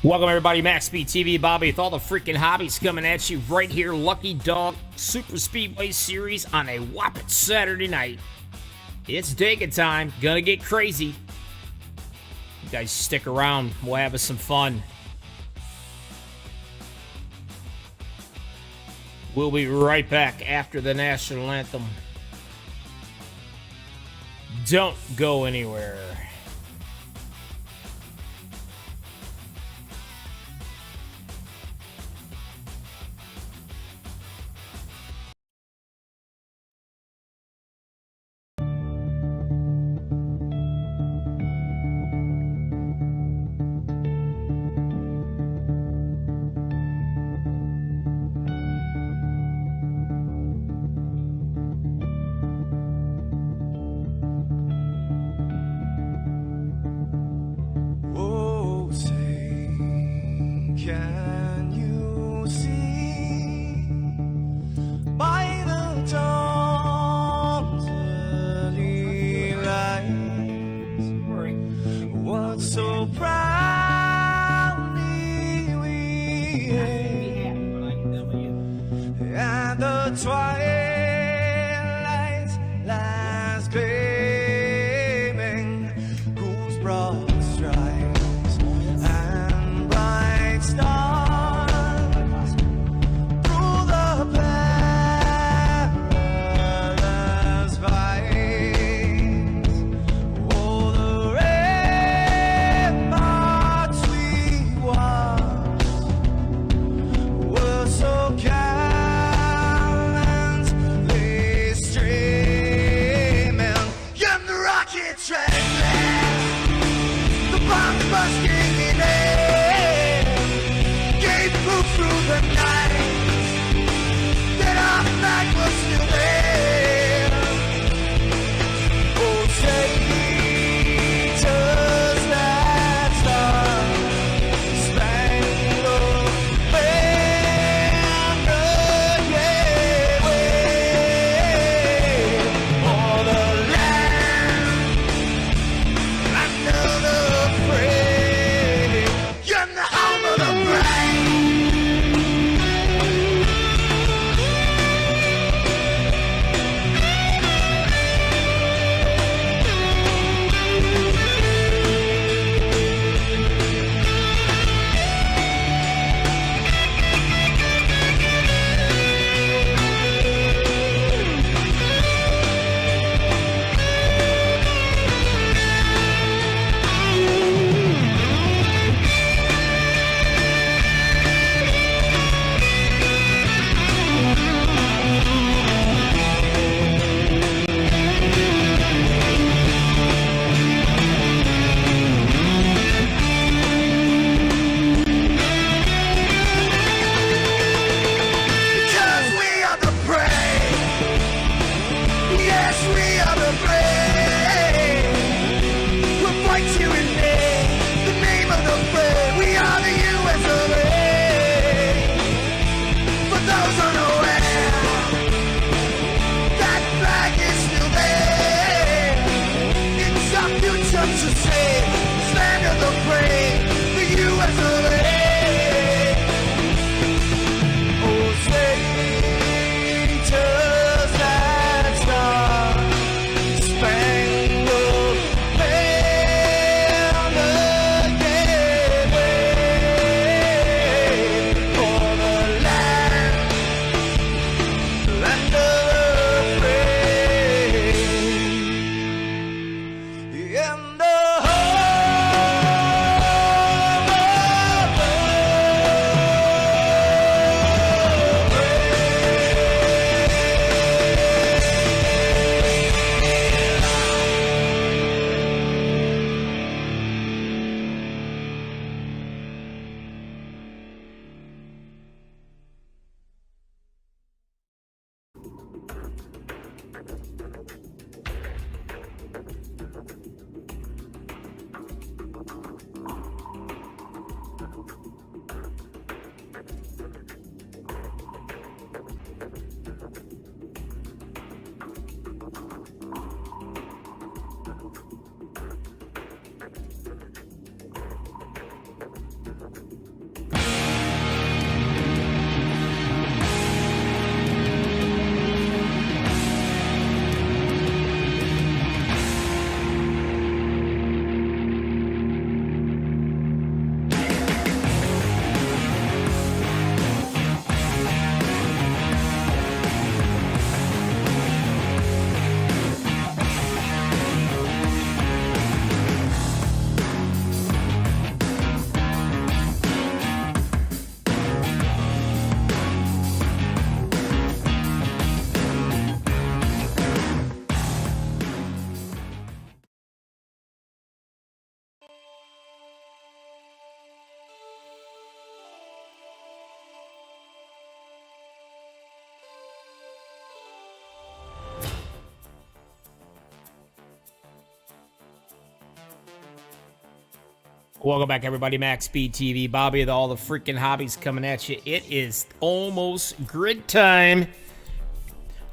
Welcome everybody, MaxspeedTV, Bobby with all the freaking hobbies coming at you right here. Lucky Dog Super Speedway Series on a whopping Saturday night. It's Dega time. Gonna get crazy. You guys stick around. We'll have us some fun. We'll be right back after the national anthem. Don't go anywhere. to say, slander the prey, the U.S. of A. Oh, Satan's that star, spangled banner gateway for the land of the free. In the Welcome back, everybody. MaxspeedTV, Bobby with all the freaking hobbies coming at you. It is almost grid time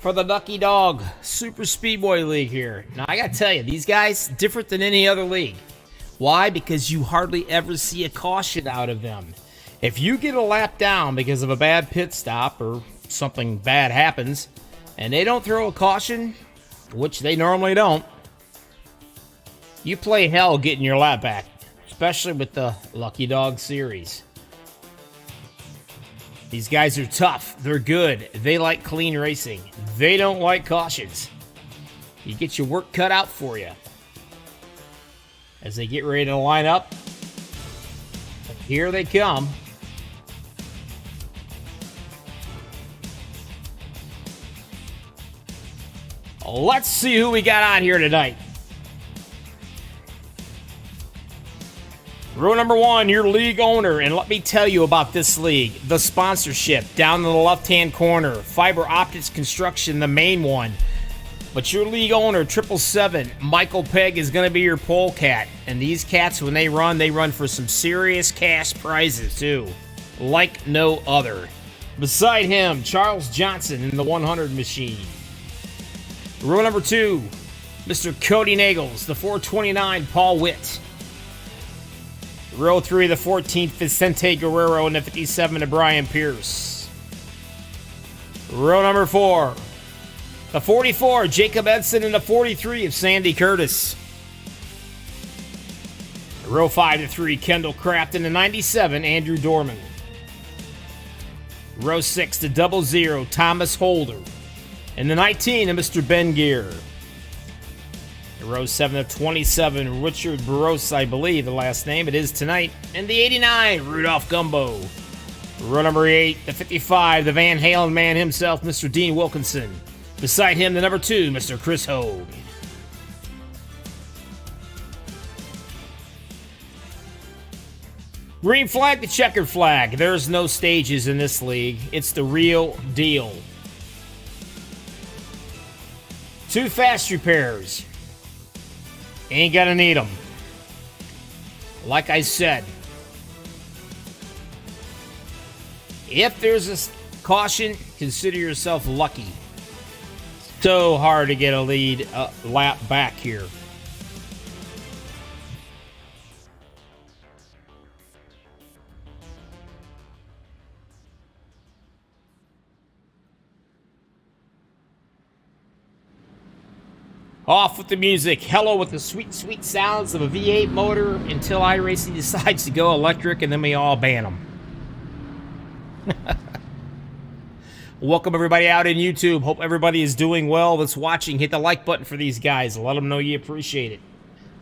for the Ducky Dog Super Speedway League here. Now, I gotta tell you, these guys, different than any other league. Why? Because you hardly ever see a caution out of them. If you get a lap down because of a bad pit stop or something bad happens, and they don't throw a caution, which they normally don't, you play hell getting your lap back. Especially with the Lucky Dog series. These guys are tough. They're good. They like clean racing. They don't like cautions. You get your work cut out for you. As they get ready to line up, here they come. Let's see who we got on here tonight. Row number one, your league owner, and let me tell you about this league. The sponsorship, down in the left-hand corner. Fiber Optics Construction, the main one. But your league owner, 777, Michael Pegg, is going to be your pole cat. And these cats, when they run for some serious cash prizes, too. Like no other. Beside him, Charles Johnson in the 100 machine. Row number two, Mr. Cody Nagels, the 429, Paul Witt. Row 3, the 14th, Vicente Guerrero, and the 57, to Brian Pierce. Row number 4, the 44, Jacob Edson, and the 43 of Sandy Curtis. Row 5 to 3, Kendall Kraft, and the 97, Andrew Dorman. Row 6 to 00, Thomas Holder. And the 19, of Mr. Ben Gear. Row 7 of 27, Richard Barros, I believe the last name. It is tonight. And the 89, Rudolph Gumbo. Row number 8, the 55, the Van Halen man himself, Mr. Dean Wilkinson. Beside him, the number 2, Mr. Chris Hogue. Green flag to checkered flag. There's no stages in this league. It's the real deal. 2 fast repairs. Ain't gonna need them. Like I said, if there's a caution, consider yourself lucky. So hard to get a lead lap back here. Off with the music. Hello with the sweet, sweet sounds of a V8 motor until iRacing decides to go electric and then we all ban them. Welcome everybody out in YouTube. Hope everybody is doing well that's watching. Hit the like button for these guys. Let them know you appreciate it.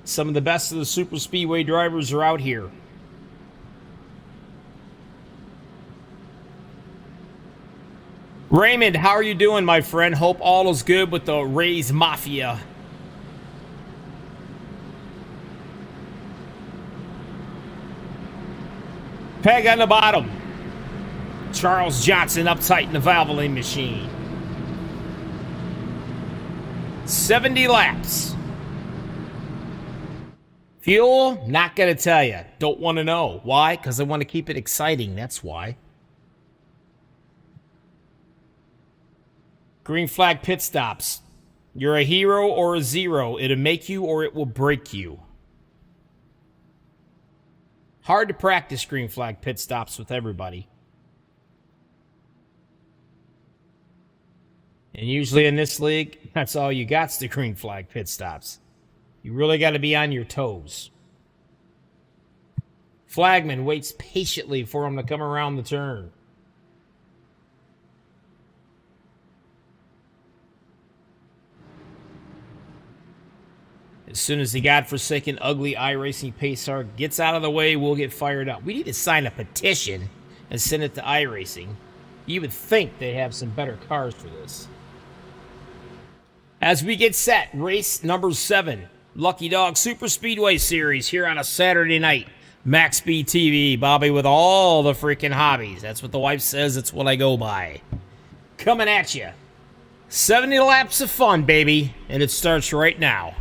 Some of the best of the super speedway drivers are out here. Raymond, how are you doing, my friend? Hope all is good with the Rays Mafia. Peg on the bottom. Charles Johnson uptight in the Valvoline machine. 70 laps. Fuel, not going to tell you. Don't want to know. Why? Because I want to keep it exciting. That's why. Green flag pit stops. You're a hero or a zero. It'll make you or it will break you. Hard to practice green flag pit stops with everybody. And usually in this league, that's all you got's the green flag pit stops. You really got to be on your toes. Flagman waits patiently for him to come around the turn. As soon as the godforsaken, ugly iRacing Pacer gets out of the way, we'll get fired up. We need to sign a petition and send it to iRacing. You would think they have some better cars for this. As we get set, race number 7, Lucky Dog Super Speedway Series here on a Saturday night. MaxspeedTV, Bobby with all the freaking hobbies. That's what the wife says. It's what I go by. Coming at you. 70 laps of fun, baby. And it starts right now.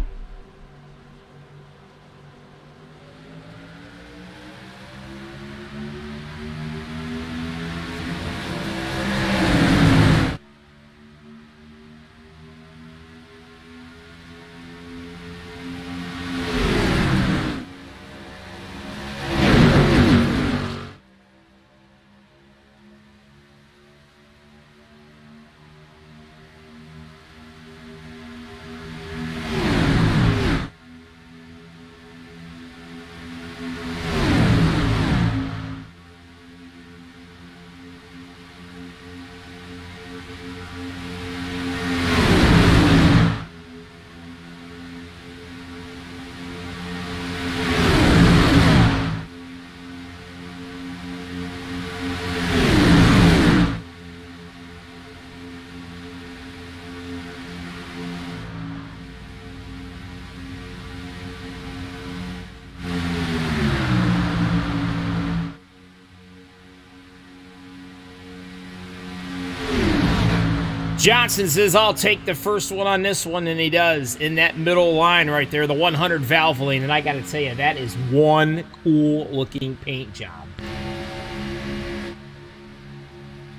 Johnson says, I'll take the first one on this one, and he does. In that middle line right there, the 100 Valvoline. And I got to tell you, that is one cool-looking paint job.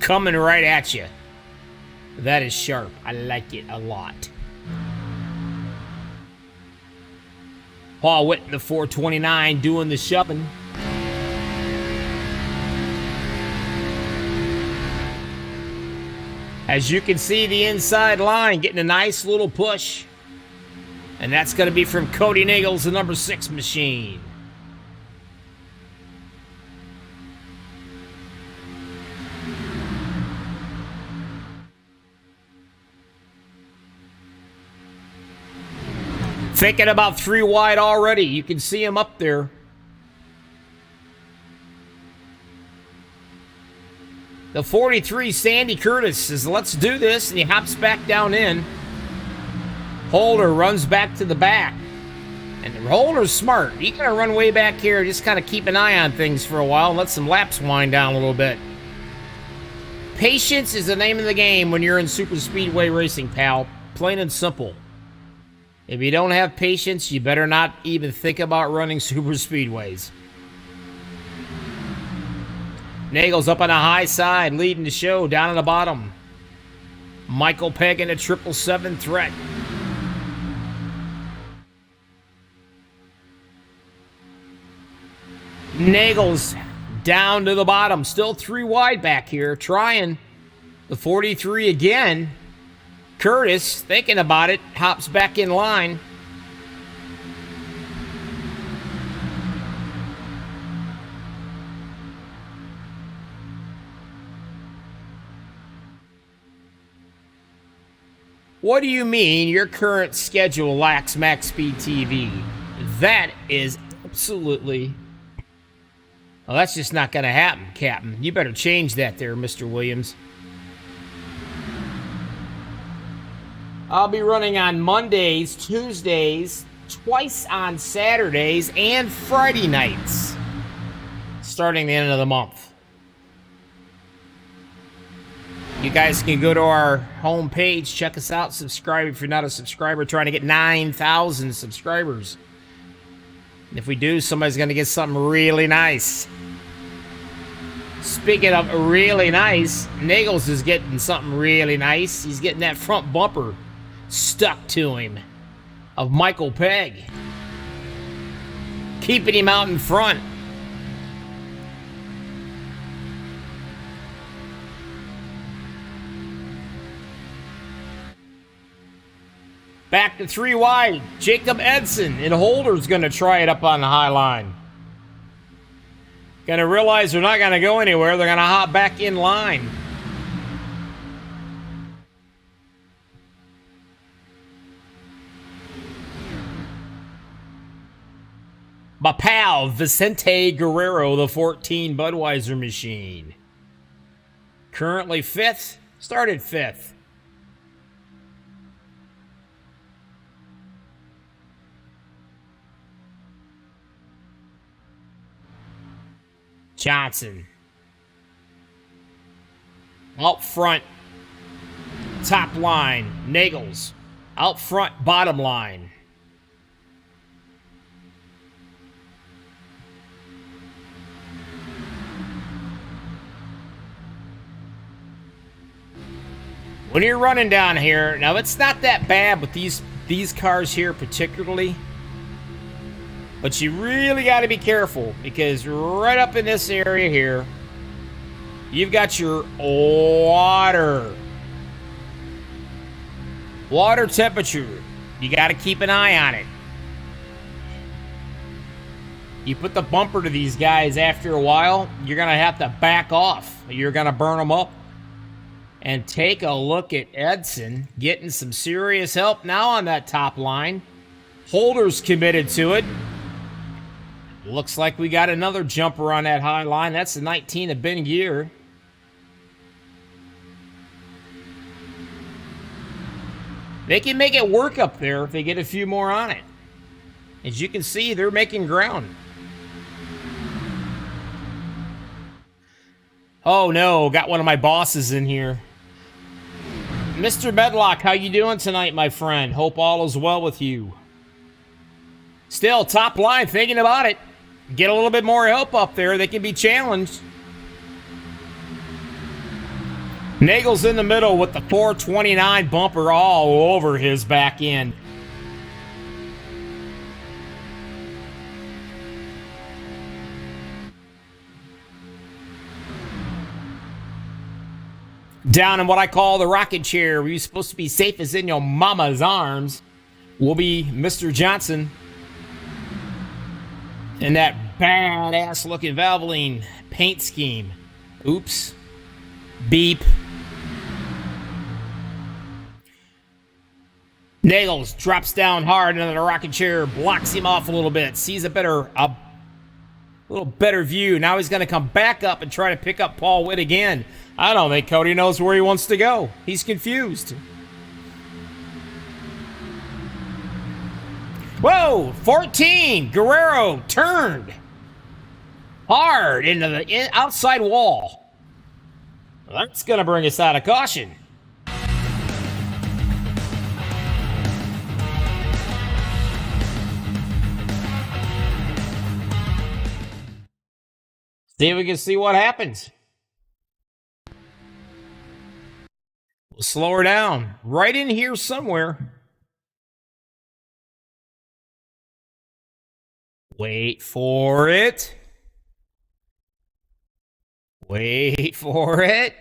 Coming right at you. That is sharp. I like it a lot. Paul Whitten, the 429, doing the shoving. As you can see, the inside line getting a nice little push. And that's going to be from Cody Nagels, the number 6 machine. Thinking about 3 wide already. You can see him up there. The 43, Sandy Curtis, says, let's do this, and he hops back down in. Holder runs back to the back. And Holder's smart. He got to run way back here, just kind of keep an eye on things for a while and let some laps wind down a little bit. Patience is the name of the game when you're in super speedway racing, pal. Plain and simple. If you don't have patience, you better not even think about running super speedways. Nagels up on the high side, leading the show down on the bottom. Michael Pegg in a 777 threat. Nagels down to the bottom. Still 3 wide back here. Trying the 43 again. Curtis, thinking about it, hops back in line. What do you mean your current schedule lacks MaxspeedTV? That is absolutely... Well, that's just not going to happen, Captain. You better change that there, Mr. Williams. I'll be running on Mondays, Tuesdays, twice on Saturdays, and Friday nights, starting the end of the month. You guys can go to our homepage, check us out, subscribe if you're not a subscriber, trying to get 9,000 subscribers. And if we do, somebody's going to get something really nice. Speaking of really nice, Nagels is getting something really nice. He's getting that front bumper stuck to him of Michael Pegg, keeping him out in front. Back to 3 wide. Jacob Edson and Holder's going to try it up on the high line. Going to realize they're not going to go anywhere. They're going to hop back in line. My pal, Vicente Guerrero, the 14 Budweiser machine. Currently 5th. Started 5th. Johnson. Out front. Top line. Nagels. Out front, bottom line. When you're running down here, now it's not that bad with these cars here particularly, but you really got to be careful because right up in this area here, you've got your water temperature. You got to keep an eye on it. You put the bumper to these guys after a while, you're going to have to back off. You're going to burn them up. And take a look at Edson getting some serious help now on that top line. Holder's committed to it. Looks like we got another jumper on that high line. That's the 19 of Ben Gear. They can make it work up there if they get a few more on it. As you can see, they're making ground. Oh no, got one of my bosses in here. Mr. Medlock, how you doing tonight, my friend? Hope all is well with you. Still, top line, thinking about it. Get a little bit more help up there. They can be challenged. Nagel's in the middle with the 429 bumper all over his back end. Down in what I call the rocket chair, where you're supposed to be safe as in your mama's arms, will be Mr. Johnson. And that badass looking Valvoline paint scheme. Oops. Beep. Nagels drops down hard into the rocket chair, blocks him off a little bit, sees a little better view. Now he's going to come back up and try to pick up Paul Witt again. I don't think Cody knows where he wants to go. He's confused. Whoa, 14. Guerrero turned hard into the outside wall. That's going to bring us out of caution. See if we can see what happens. We'll slow her down. Right in here somewhere. Wait for it. Wait for it.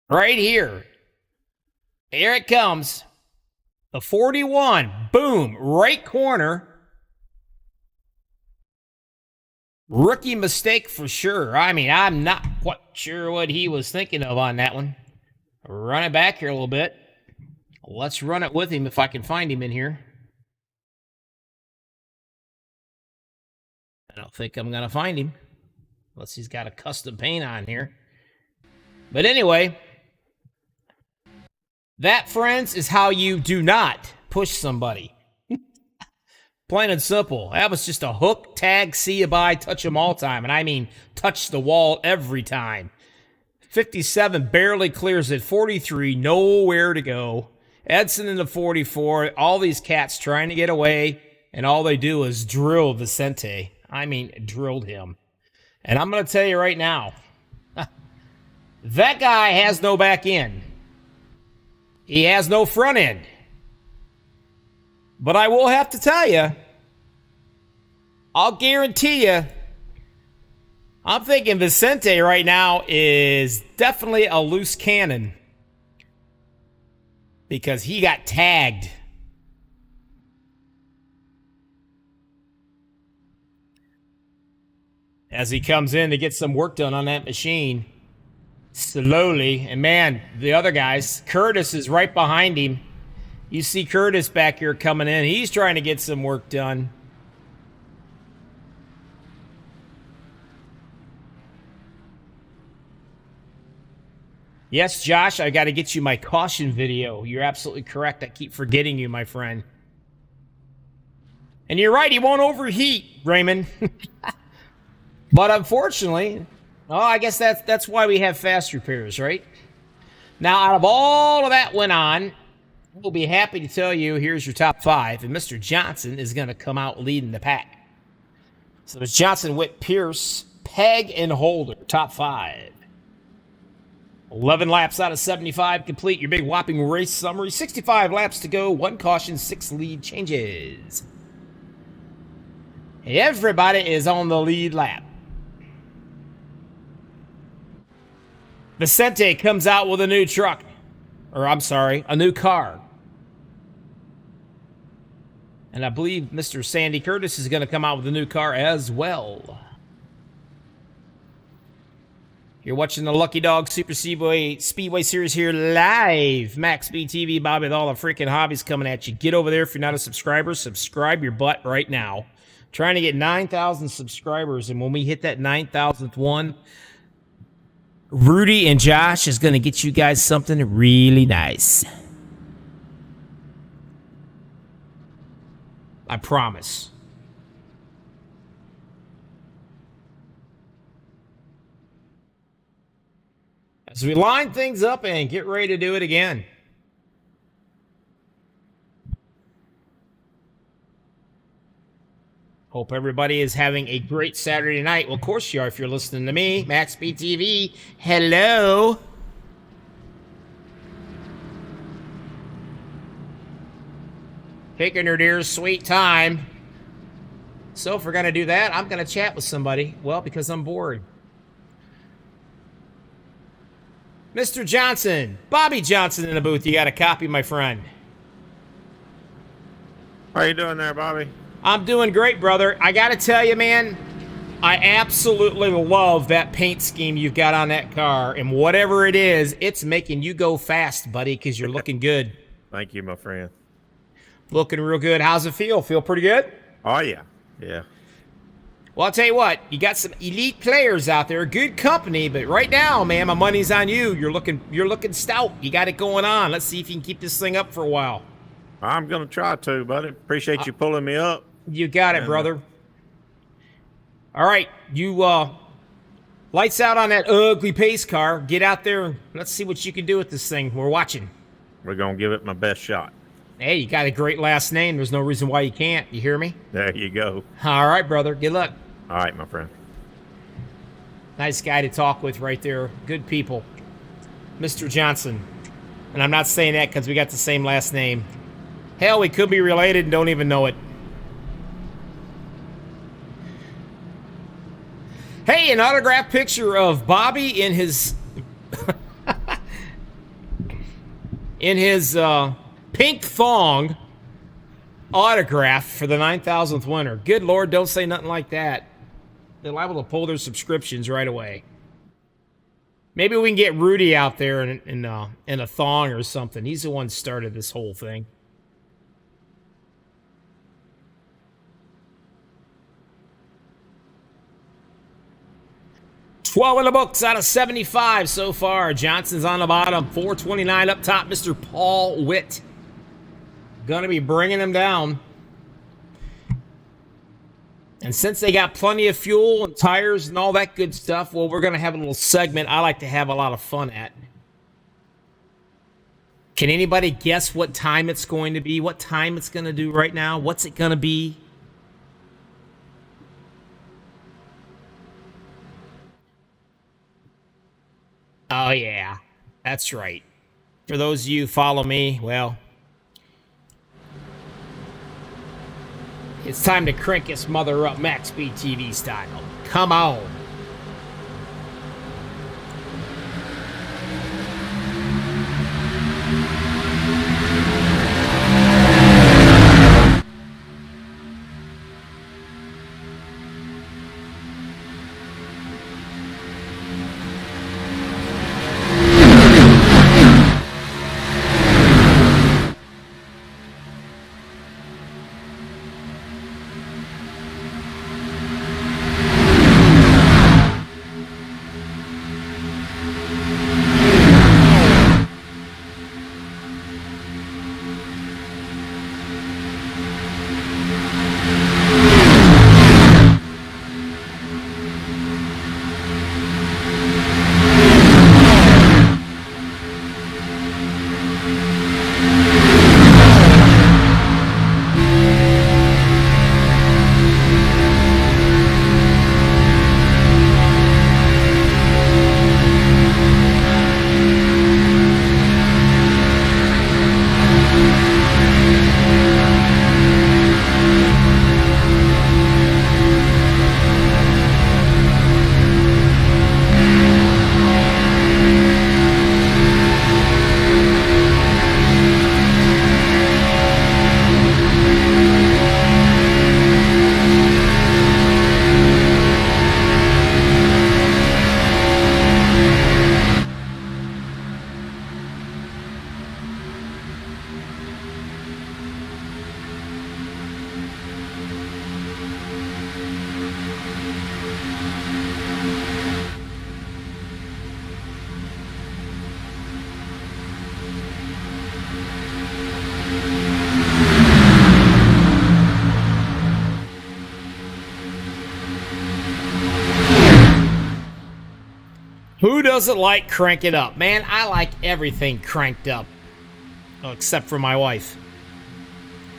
Right here. Here it comes. The 41. Boom. Right corner. Rookie mistake for sure. I mean, I'm not quite sure what he was thinking of on that one. Run it back here a little bit. Let's run it with him if I can find him in here. I don't think I'm going to find him. Unless he's got a custom paint on here. But anyway, that, friends, is how you do not push somebody. Plain and simple. That was just a hook, tag, see you bye, touch them all time. And I mean, touch the wall every time. 57 barely clears it. 43, nowhere to go. Edson in the 44. All these cats trying to get away. And all they do is drill Vicente. I mean, drilled him. And I'm going to tell you right now, that guy has no back end. He has no front end. But I will have to tell you, I'll guarantee you, I'm thinking Vicente right now is definitely a loose cannon. Because he got tagged. As he comes in to get some work done on that machine. Slowly. And man, the other guys, Curtis is right behind him. You see Curtis back here coming in. He's trying to get some work done. Yes, Josh, I got to get you my caution video. You're absolutely correct. I keep forgetting you, my friend. And you're right, he won't overheat, Raymond. But unfortunately, I guess that's why we have fast repairs, right? Now, out of all of that went on, we'll be happy to tell you, here's your top 5, and Mr. Johnson is going to come out leading the pack. So it's Johnson, Witt, Pierce, Peg, and Holder, top 5. 11 laps out of 75 complete. Your big whopping race summary. 65 laps to go. 1 caution, 6 lead changes. Everybody is on the lead lap. Vicente comes out with a new truck. Or, I'm sorry, a new car. And I believe Mr. Sandy Curtis is going to come out with a new car as well. You're watching the Lucky Dog Super Speedway Series here live. MaxspeedTV, Bobby, with all the freaking hobbies coming at you. Get over there if you're not a subscriber. Subscribe your butt right now. Trying to get 9,000 subscribers. And when we hit that 9,000th one, Rudy and Josh is going to get you guys something really nice. I promise. As we line things up and get ready to do it again. Hope everybody is having a great Saturday night. Well, of course you are if you're listening to me, MaxspeedTV. Hello. Taking her dear sweet time. So if we're going to do that, I'm going to chat with somebody. Well, because I'm bored. Mr. Johnson, Bobby Johnson in the booth. You got a copy, my friend. How you doing there, Bobby? I'm doing great, brother. I got to tell you, man, I absolutely love that paint scheme you've got on that car. And whatever it is, it's making you go fast, buddy, because you're looking good. Thank you, my friend. Looking real good. How's it feel? Feel pretty good? Oh, yeah. Yeah. Well, I'll tell you what. You got some elite players out there. Good company. But right now, man, my money's on you. You're looking stout. You got it going on. Let's see if you can keep this thing up for a while. I'm going to try to, buddy. Appreciate you pulling me up. You got it, brother. All right. You, lights out on that ugly pace car. Get out there and let's see what you can do with this thing. We're watching. We're going to give it my best shot. Hey, you got a great last name. There's no reason why you can't. You hear me? There you go. All right, brother. Good luck. All right, my friend. Nice guy to talk with right there. Good people. Mr. Johnson. And I'm not saying that because we got the same last name. Hell, we could be related and don't even know it. Hey, an autographed picture of Bobby in his... in his pink thong autograph for the 9,000th winner. Good Lord, don't say nothing like that. They're liable to pull their subscriptions right away. Maybe we can get Rudy out there in a thong or something. He's the one who started this whole thing. $12 in the books out of 75 so far. Johnson's on the bottom. 429 up top, Mr. Paul Witt. Gonna be bringing him down. And since they got plenty of fuel and tires and all that good stuff, well, we're gonna have a little segment I like to have a lot of fun at. Can anybody guess what time it's going to be? What time it's gonna do right now? What's it gonna be? Oh, yeah. That's right. For those of you who follow me, well, it's time to crank this mother up MaxspeedTV style. Come on. Who doesn't like crank it up? Man, I like everything cranked up. Oh, except for my wife.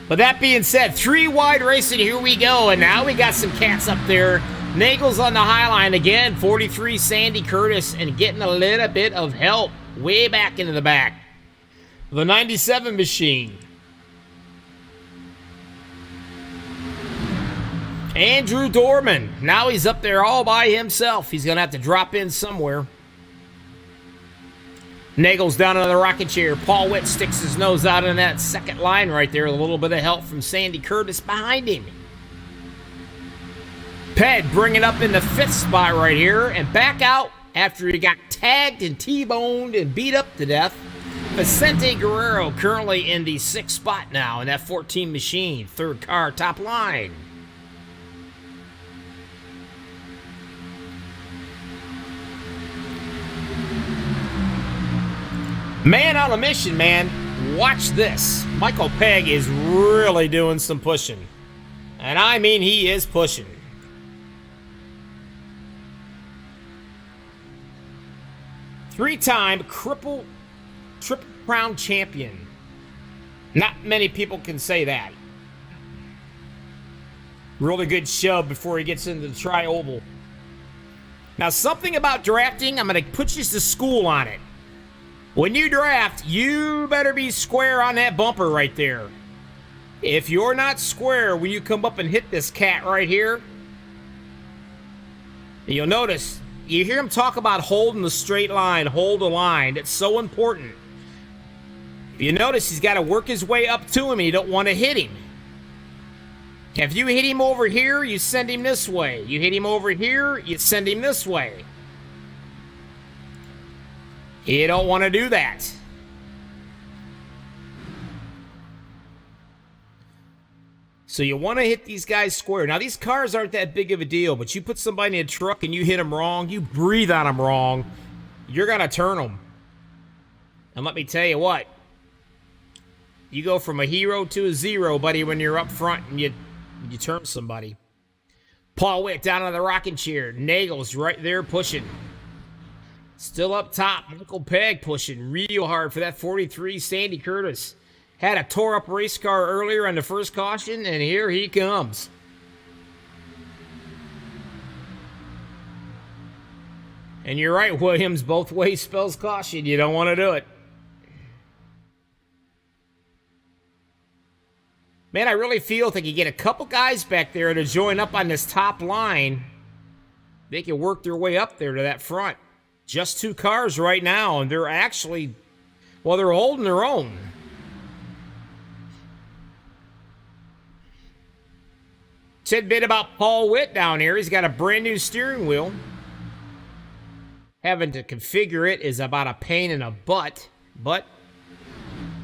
But that being said, 3 wide racing, here we go. And now we got some cats up there. Nagel's on the high line again. 43, Sandy Curtis, and getting a little bit of help way back into the back. The 97 machine. Andrew Dorman. Now he's up there all by himself. He's going to have to drop in somewhere. Nagel's down on the rocket chair. Paul Witt sticks his nose out in that second line right there. A little bit of help from Sandy Curtis behind him. Ped bringing up in the 5th spot right here. And back out after he got tagged and T-boned and beat up to death. Vicente Guerrero currently in the 6th spot now in that 14 machine. 3rd car, top line. Man on a mission, man. Watch this. Michael Pegg is really doing some pushing. And I mean, he is pushing. Three-time Triple Crown champion. Not many people can say that. Really good shove before he gets into the tri-oval. Now, something about drafting, I'm going to put you to school on it. When you draft, you better be square on that bumper right there. If you're not square when you come up and hit this cat right here, you'll notice, you hear him talk about holding the straight line, hold the line. It's so important. If you notice, he's got to work his way up to him, and you don't want to hit him. If you hit him over here, you send him this way. You hit him over here, you send him this way. You don't want to do that. So you want to hit these guys square. Now, these cars aren't that big of a deal, but you put somebody in a truck and you hit them wrong, you breathe on them wrong, you're going to turn them. And let me tell you what, you go from a hero to a zero, buddy, when you're up front and you turn somebody. Paul Witt down on the rocking chair. Nagel's right there pushing. Still up top, Michael Pegg pushing real hard for that 43, Sandy Curtis. Had a tore-up race car earlier on the first caution, and here he comes. And you're right, Williams, both ways spells caution. You don't want to do it. Man, I really feel if they could get a couple guys back there to join up on this top line, they can work their way up there to that front. Just 2 cars right now, and they're actually, well, they're holding their own. Tidbit about Paul Witt down here. He's got a brand new steering wheel. Having to configure it is about a pain in the butt, but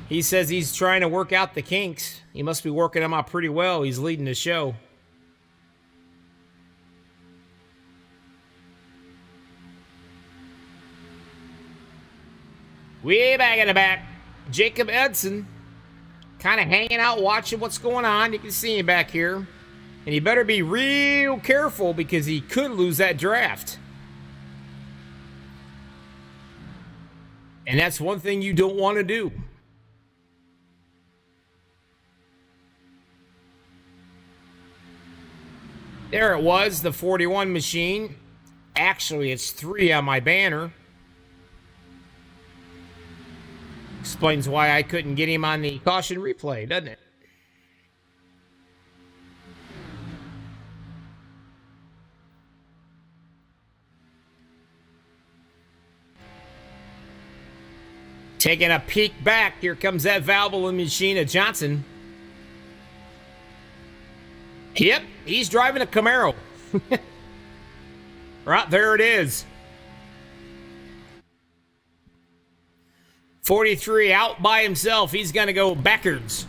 he says he's trying to work out the kinks. He must be working them out pretty well. He's leading the show. Way back in the back, Jacob Edson kind of hanging out, watching what's going on. You can see him back here. And he better be real careful because he could lose that draft. And that's one thing you don't want to do. There it was, the 41 machine. Actually, it's 3 on my banner. Explains why I couldn't get him on the caution replay, doesn't it? Taking a peek back, here comes that Valvoline machine of Johnson. Yep, he's driving a Camaro. Right, there it is. 43 out by himself. He's going to go backwards.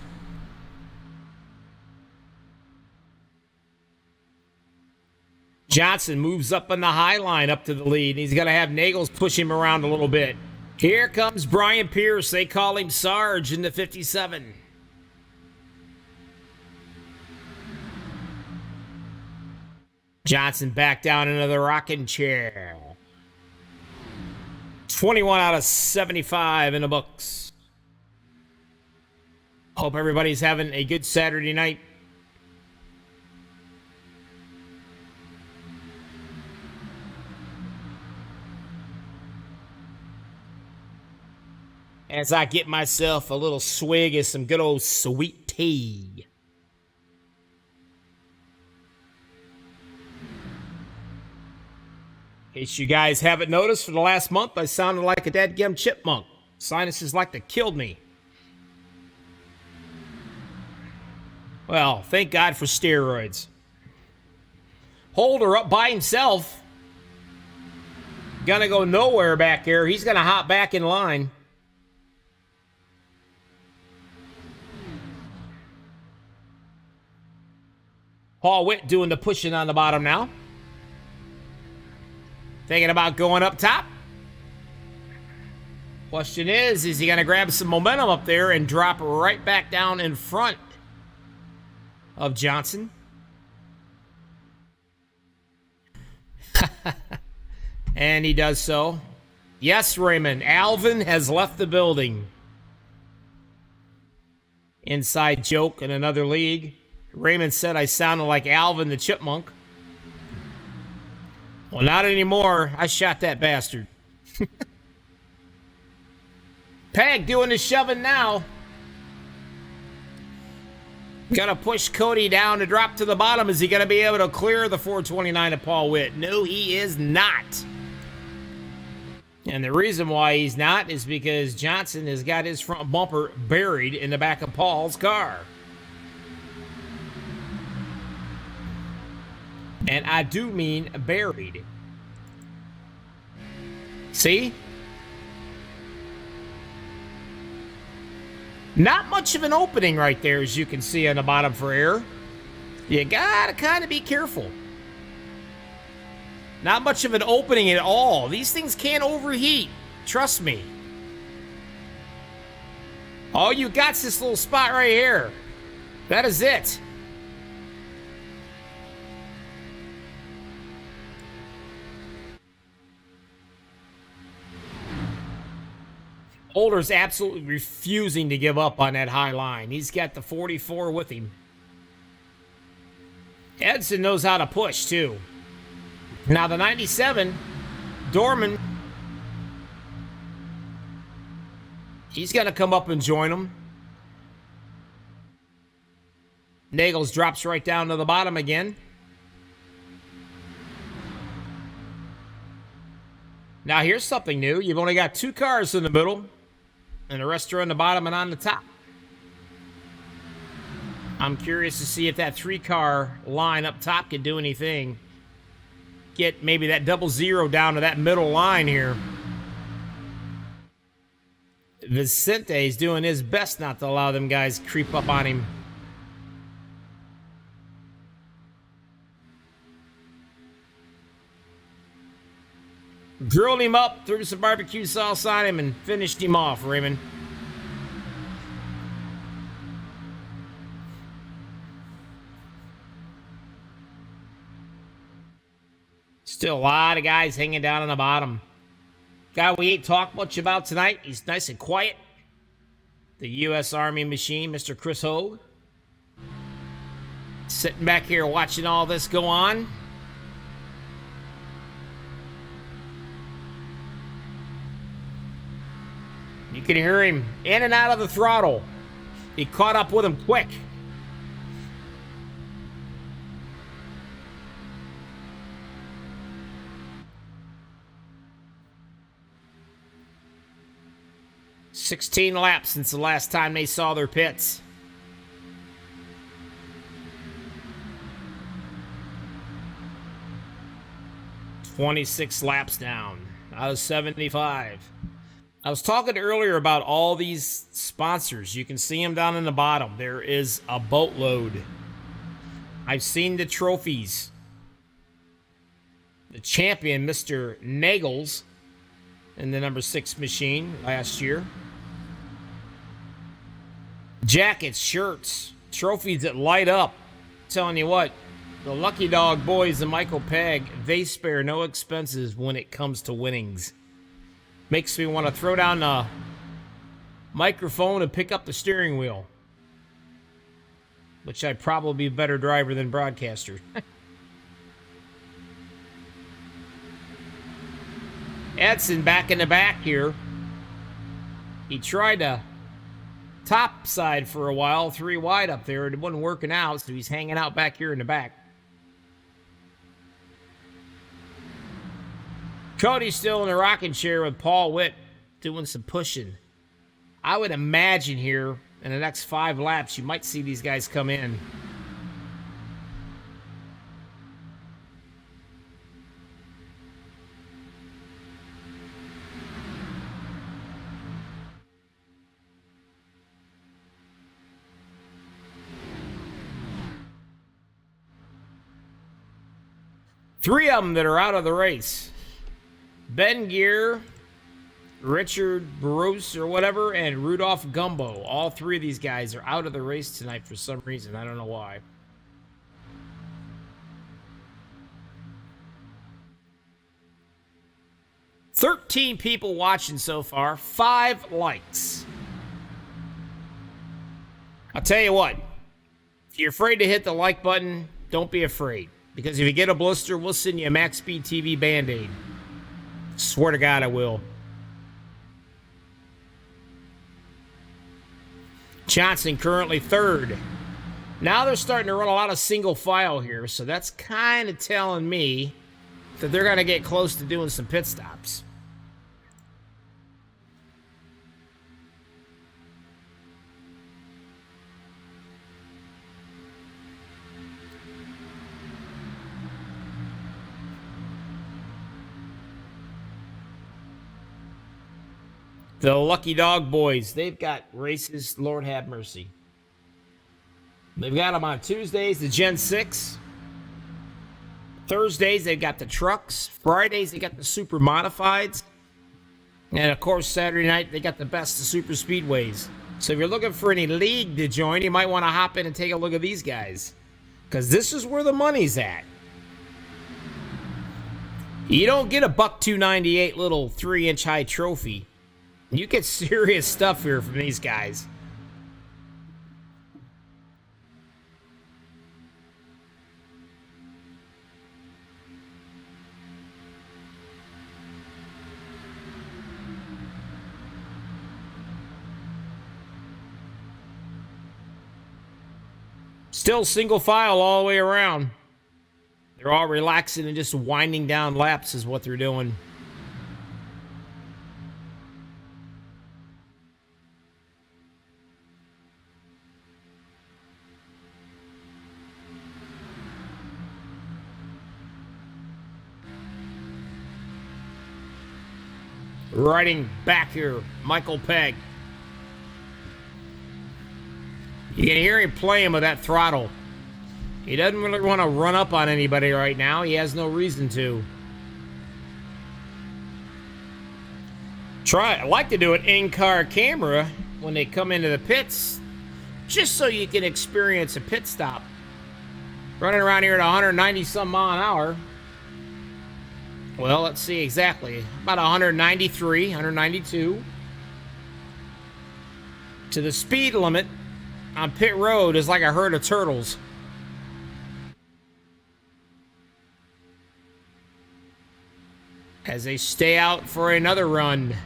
Johnson moves up on the high line up to the lead. He's going to have Nagels push him around a little bit. Here comes Brian Pierce. They call him Sarge in the 57. Johnson back down into the rocking chair. 21 out of 75 in the books. Hope everybody's having a good Saturday night. As I get myself a little swig of some good old sweet tea. In case you guys haven't noticed, for the last month, I sounded like a dadgum chipmunk. Sinuses like to kill me. Well, thank God for steroids. Holder up by himself. Gonna go nowhere back here. He's gonna hop back in line. Paul Witt doing the pushing on the bottom now. Thinking about going up top. Question is he going to grab some momentum up there and drop right back down in front of Johnson? And he does so. Yes, Raymond, Alvin has left the building. Inside joke in another league. Raymond said I sounded like Alvin the Chipmunk. Well, not anymore. I shot that bastard. Peg doing the shoving now. Gonna push Cody down to drop to the bottom. Is he gonna be able to clear the 429 of Paul Witt? No, he is not. And the reason why he's not is because Johnson has got his front bumper buried in the back of Paul's car. And I do mean buried. See? Not much of an opening right there, as you can see on the bottom for air. You gotta kind of be careful. Not much of an opening at all. These things can't overheat. Trust me. All you got's this little spot right here. That is it. Holder's absolutely refusing to give up on that high line. He's got the 44 with him. Edson knows how to push, too. Now, the 97, Dorman, he's going to come up and join him. Nagels drops right down to the bottom again. Now, here's something new. You've only got 2 cars in the middle, and the rest are on the bottom and on the top. I'm curious to see if that 3-car line up top can do anything. Get maybe that 00 down to that middle line here. Vicente's doing his best not to allow them guys creep up on him. Drilled him up, threw some barbecue sauce on him, and finished him off, Raymond. Still a lot of guys hanging down on the bottom. Guy we ain't talked much about tonight. He's nice and quiet. The U.S. Army machine, Mr. Chris Hogue. Sitting back here watching all this go on. You can hear him in and out of the throttle. He caught up with him quick. "16 laps since the last time they saw their pits. "26 laps down out of 75. I was talking earlier about all these sponsors. You can see them down in the bottom. There is a boatload. I've seen the trophies. The champion, Mr. Nagels, in the number 6 machine last year. Jackets, shirts, trophies that light up. Telling you what, the Lucky Dog boys and Michael Pegg, they spare no expenses when it comes to winnings. Makes me want to throw down the microphone and pick up the steering wheel. Which I'd probably be a better driver than broadcaster. Edson back in the back here. He tried to top side for a while, 3 wide up there. It wasn't working out, so he's hanging out back here in the back. Cody's still in the rocking chair with Paul Witt doing some pushing. I would imagine here in the next 5 laps you might see these guys come in. Three of them that are out of the race. Ben Gear, Richard Bruce or whatever, and Rudolph Gumbo. All 3 of these guys are out of the race tonight for some reason. I don't know why. "13 people watching so far, 5 likes. I'll tell you what, if you're afraid to hit the like button, don't be afraid. Because if you get a blister, we'll send you a MaxspeedTV Band-Aid. Swear to God I will. Johnson currently 3rd. Now they're starting to run a lot of single file here, so that's kind of telling me that they're going to get close to doing some pit stops. The Lucky Dog Boys, they've got races, Lord have mercy. They've got them on Tuesdays, the Gen 6. Thursdays, they've got the trucks. Fridays, they got the super modifieds. And, of course, Saturday night, they got the best of super speedways. So if you're looking for any league to join, you might want to hop in and take a look at these guys. Because this is where the money's at. You don't get a $1.298 little 3-inch high trophy. You get serious stuff here from these guys. Still single file all the way around. They're all relaxing and just winding down laps is what they're doing. Riding back here, Michael Pegg. You can hear him playing with that throttle. He doesn't really want to run up on anybody right now. He has no reason to. I like to do an in-car camera when they come into the pits, just so you can experience a pit stop. Running around here at 190 some mile an hour. Well, let's see exactly. About 193, 192. To the speed limit on pit road is like a herd of turtles. As they stay out for another run.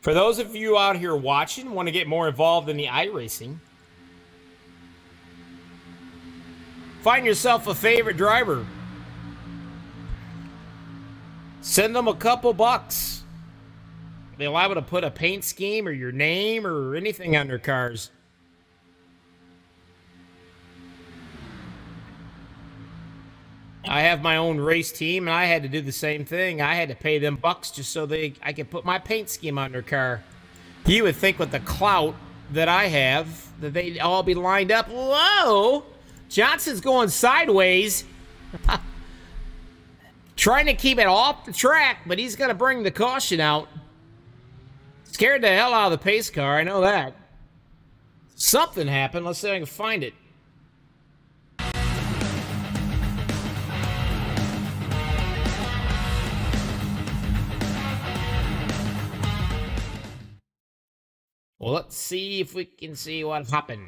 For those of you out here watching, want to get more involved in the iRacing, find yourself a favorite driver. Send them a couple bucks. They're liable to put a paint scheme or your name or anything on their cars. I have my own race team, and I had to do the same thing. I had to pay them bucks just so I could put my paint scheme on their car. You would think with the clout that I have that they'd all be lined up. Whoa! Johnson's going sideways. Trying to keep it off the track, but he's going to bring the caution out. Scared the hell out of the pace car, I know that. Something happened. Let's see if I can find it. Well, let's see if we can see what happened.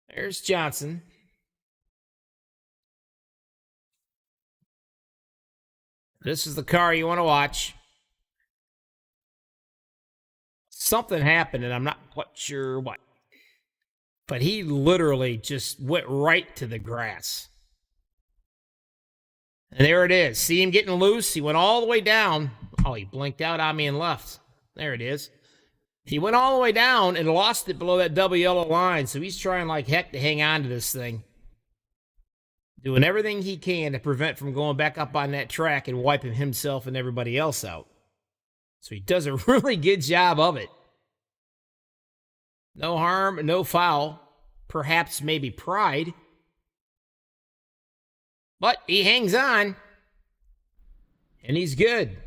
There's Johnson. This is the car you want to watch. Something happened, and I'm not quite sure what. But he literally just went right to the grass. And there it is. See him getting loose? He went all the way down. Oh, he blinked out on me and left. There it is. He went all the way down and lost it below that double yellow line. So he's trying like heck to hang on to this thing. Doing everything he can to prevent from going back up on that track and wiping himself and everybody else out. So he does a really good job of it. No harm, no foul. Perhaps maybe pride. But he hangs on. And he's good.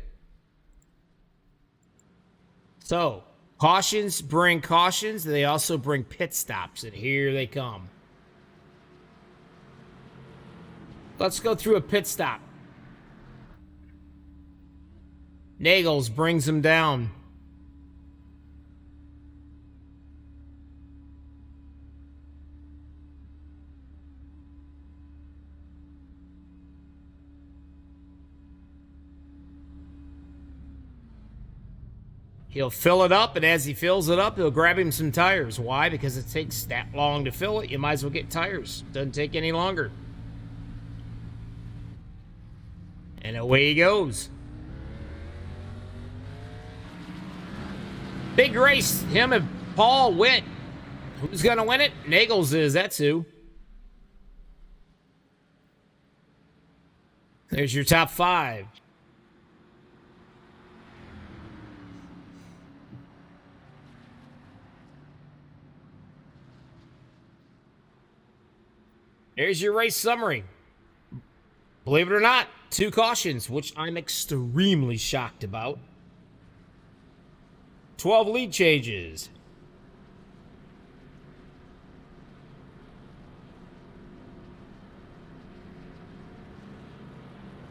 So, cautions bring cautions. They also bring pit stops. And here they come. Let's go through a pit stop. Nagels brings him down. He'll fill it up, and as he fills it up, he'll grab him some tires. Why? Because it takes that long to fill it. You might as well get tires. Doesn't take any longer. And away he goes. Big race. Him and Paul Witt. Who's going to win it? Nagels is. That's who. There's your top 5. There's your race summary. Believe it or not, 2 cautions, which I'm extremely shocked about. 12 lead changes.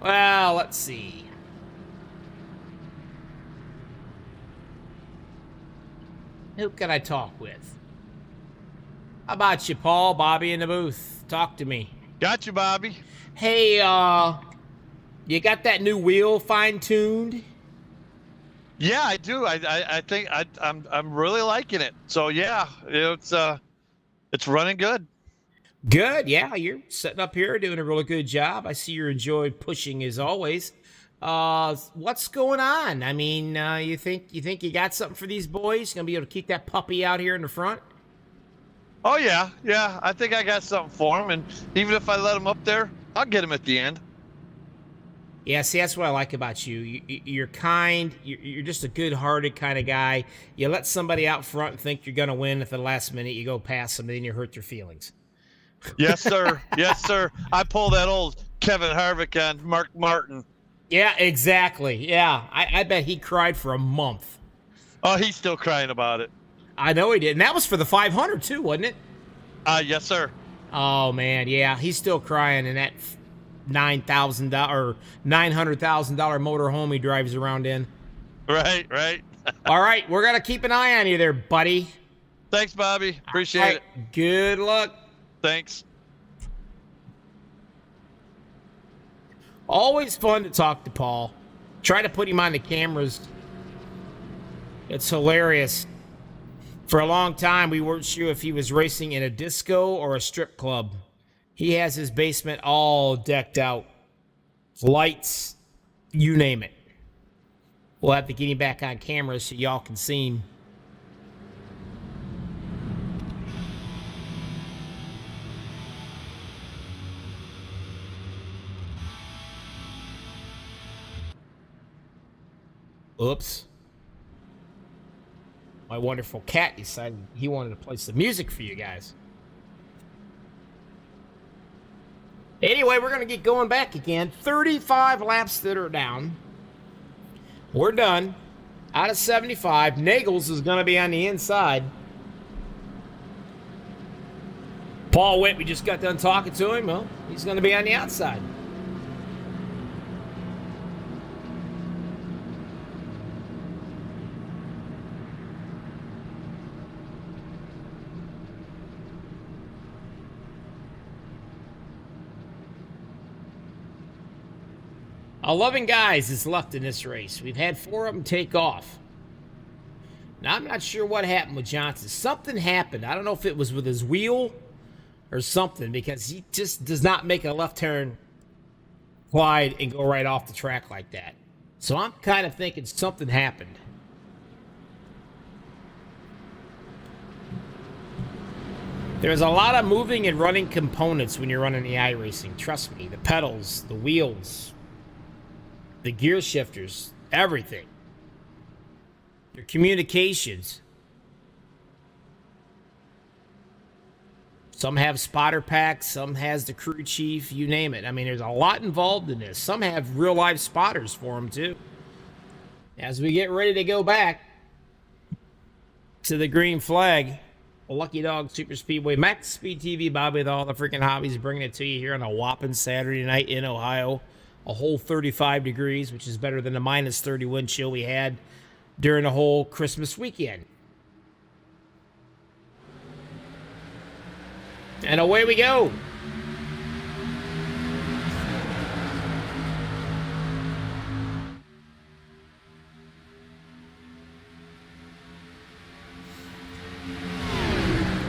Well, let's see. Who can I talk with? How about you, Paul? Bobby in the booth. Talk to me. Got you, Bobby. Hey, you got that new wheel fine-tuned? Yeah, I do. I think I'm really liking it. So yeah, it's running good. Good, yeah. You're sitting up here doing a really good job. I see you're enjoying pushing as always. What's going on? I mean, you think you got something for these boys? Gonna be able to keep that puppy out here in the front? Oh yeah. I think I got something for him, and even if I let him up there, I'll get him at the end. Yeah, see, that's what I like about you. You're kind. You're just a good-hearted kind of guy. You let somebody out front and think you're gonna win. At the last minute, you go past them, and then you hurt their feelings. Yes, sir. Yes, sir. I pull that old Kevin Harvick on Mark Martin. Yeah, exactly. Yeah, I bet he cried for a month. Oh, he's still crying about it. I know he did, and that was for the 500 too, wasn't it? Yes, sir. Oh man, yeah, he's still crying in that $9,000 or $900,000 motorhome he drives around in. Right. All right, we're gonna keep an eye on you there, buddy. Thanks, Bobby. Appreciate it. Good luck. Thanks. Always fun to talk to Paul. Try to put him on the cameras. It's hilarious. For a long time, we weren't sure if he was racing in a disco or a strip club. He has his basement all decked out. Lights, you name it. We'll have to get him back on camera so y'all can see him. Oops. My wonderful cat decided he wanted to play some music for you guys. Anyway, we're going to get going back again. 35 laps that are down. We're done. Out of 75. Nagels is going to be on the inside. Paul Witt, we just got done talking to him. Well, he's going to be on the outside. A 11 guys is left in this race. We've had 4 of them take off. Now, I'm not sure what happened with Johnson. Something happened. I don't know if it was with his wheel or something, because he just does not make a left turn wide and go right off the track like that. So I'm kind of thinking something happened. There's a lot of moving and running components when you're running the iRacing. Trust me. The pedals, the wheels, the gear shifters, everything. Your communications. Some have spotter packs, some has the crew chief, you name it. I mean, there's a lot involved in this. Some have real life spotters for them too. As we get ready to go back to the green flag, Lucky Dog Super Speedway, MaxspeedTV, Bobby with all the freaking hobbies, bringing it to you here on a whopping Saturday night in Ohio. A whole 35 degrees, which is better than the minus 30 wind chill we had during the whole Christmas weekend. And away we go.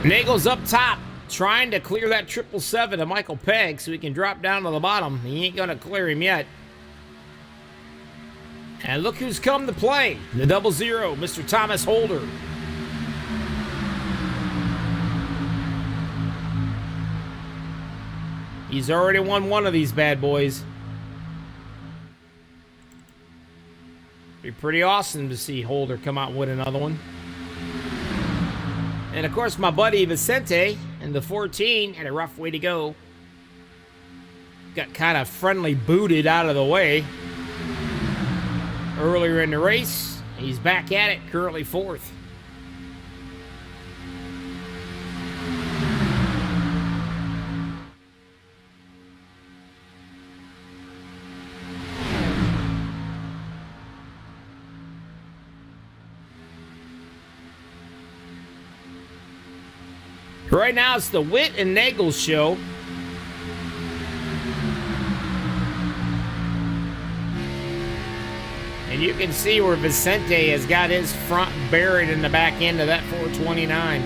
Nagel's up top, trying to clear that 777 of Michael Pegg so he can drop down to the bottom. He ain't going to clear him yet. And look who's come to play. The 00, Mr. Thomas Holder. He's already won one of these bad boys. Be pretty awesome to see Holder come out and win another one. And of course, my buddy Vicente in the 14 had a rough way to go. Got kind of friendly booted out of the way earlier in the race. He's back at it, currently 4th. Right now, it's the Witt and Nagel show. And you can see where Vicente has got his front buried in the back end of that 429.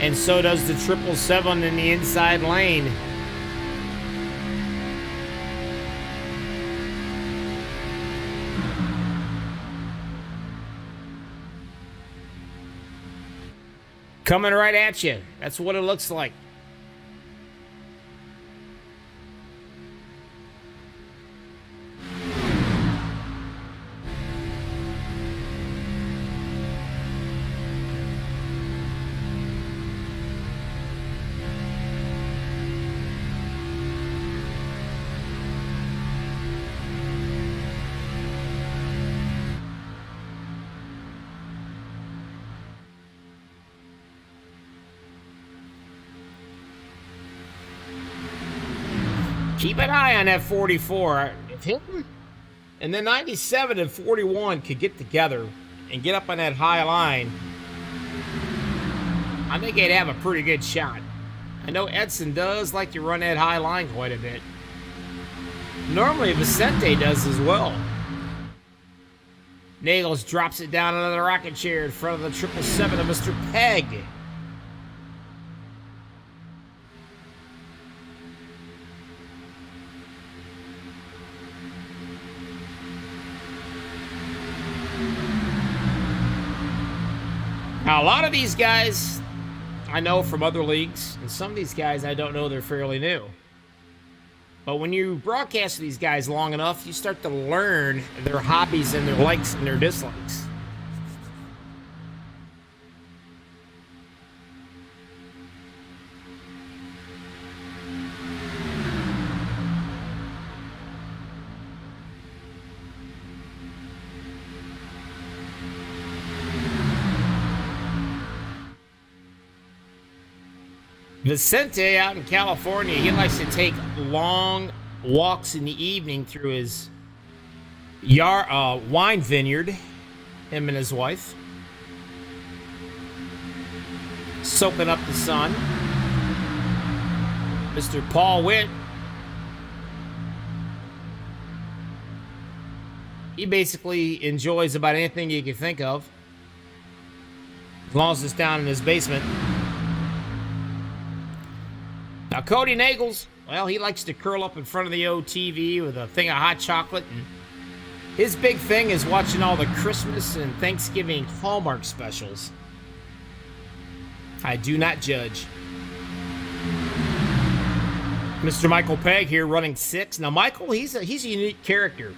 And so does the 777 in the inside lane. Coming right at you. That's what it looks like. Keep an eye on that 44. If him and the 97 and 41 could get together and get up on that high line, I think they'd have a pretty good shot. I know Edson does like to run that high line quite a bit. Normally Vicente does as well. Nagels drops it down into the rocket chair in front of the 777 of Mr. Pegg. Now, a lot of these guys I know from other leagues, and some of these guys I don't know, they're fairly new. But when you broadcast these guys long enough, you start to learn their hobbies and their likes and their dislikes. Vicente out in California, he likes to take long walks in the evening through his wine vineyard, him and his wife, soaking up the sun. Mr. Paul Witt, he basically enjoys about anything you can think of, as long as it's down in his basement. Now, Cody Nagels, well, he likes to curl up in front of the old TV with a thing of hot chocolate. And his big thing is watching all the Christmas and Thanksgiving Hallmark specials. I do not judge. Mr. Michael Pegg here running 6. Now, Michael, he's a unique character.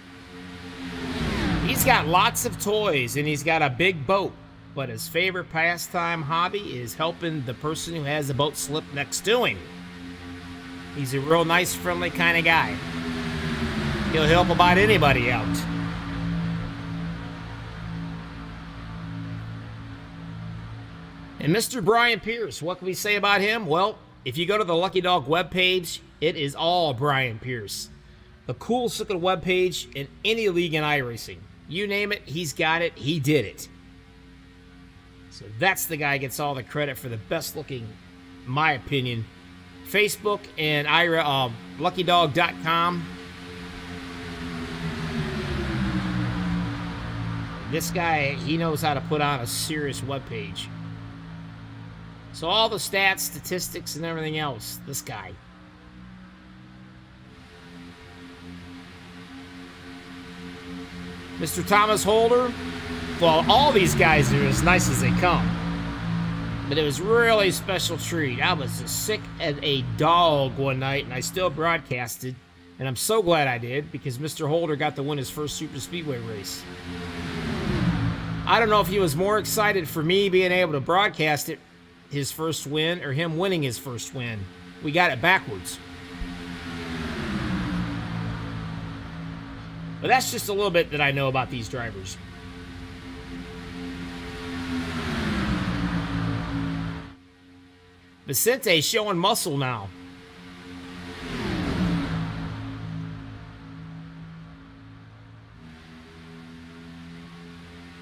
He's got lots of toys and he's got a big boat. But his favorite pastime hobby is helping the person who has the boat slip next to him. He's a real nice, friendly kind of guy. He'll help about anybody out. And Mr. Brian Pierce, what can we say about him? Well, if you go to the Lucky Dog webpage, it is all Brian Pierce. The coolest looking webpage in any league in iRacing. You name it, he's got it, he did it. So that's the guy who gets all the credit for the best looking, in my opinion, Facebook and LuckyDog.com. This guy, he knows how to put on a serious webpage. So all the stats, statistics, and everything else, this guy. Mr. Thomas Holder, well, all these guys are as nice as they come. But it was really a special treat. I was as sick as a dog one night, and I still broadcasted. And I'm so glad I did, because Mr. Holder got to win his first super speedway race. I don't know if he was more excited for me being able to broadcast it, his first win, or him winning his first win. We got it backwards. But that's just a little bit that I know about these drivers. Vicente's showing muscle now.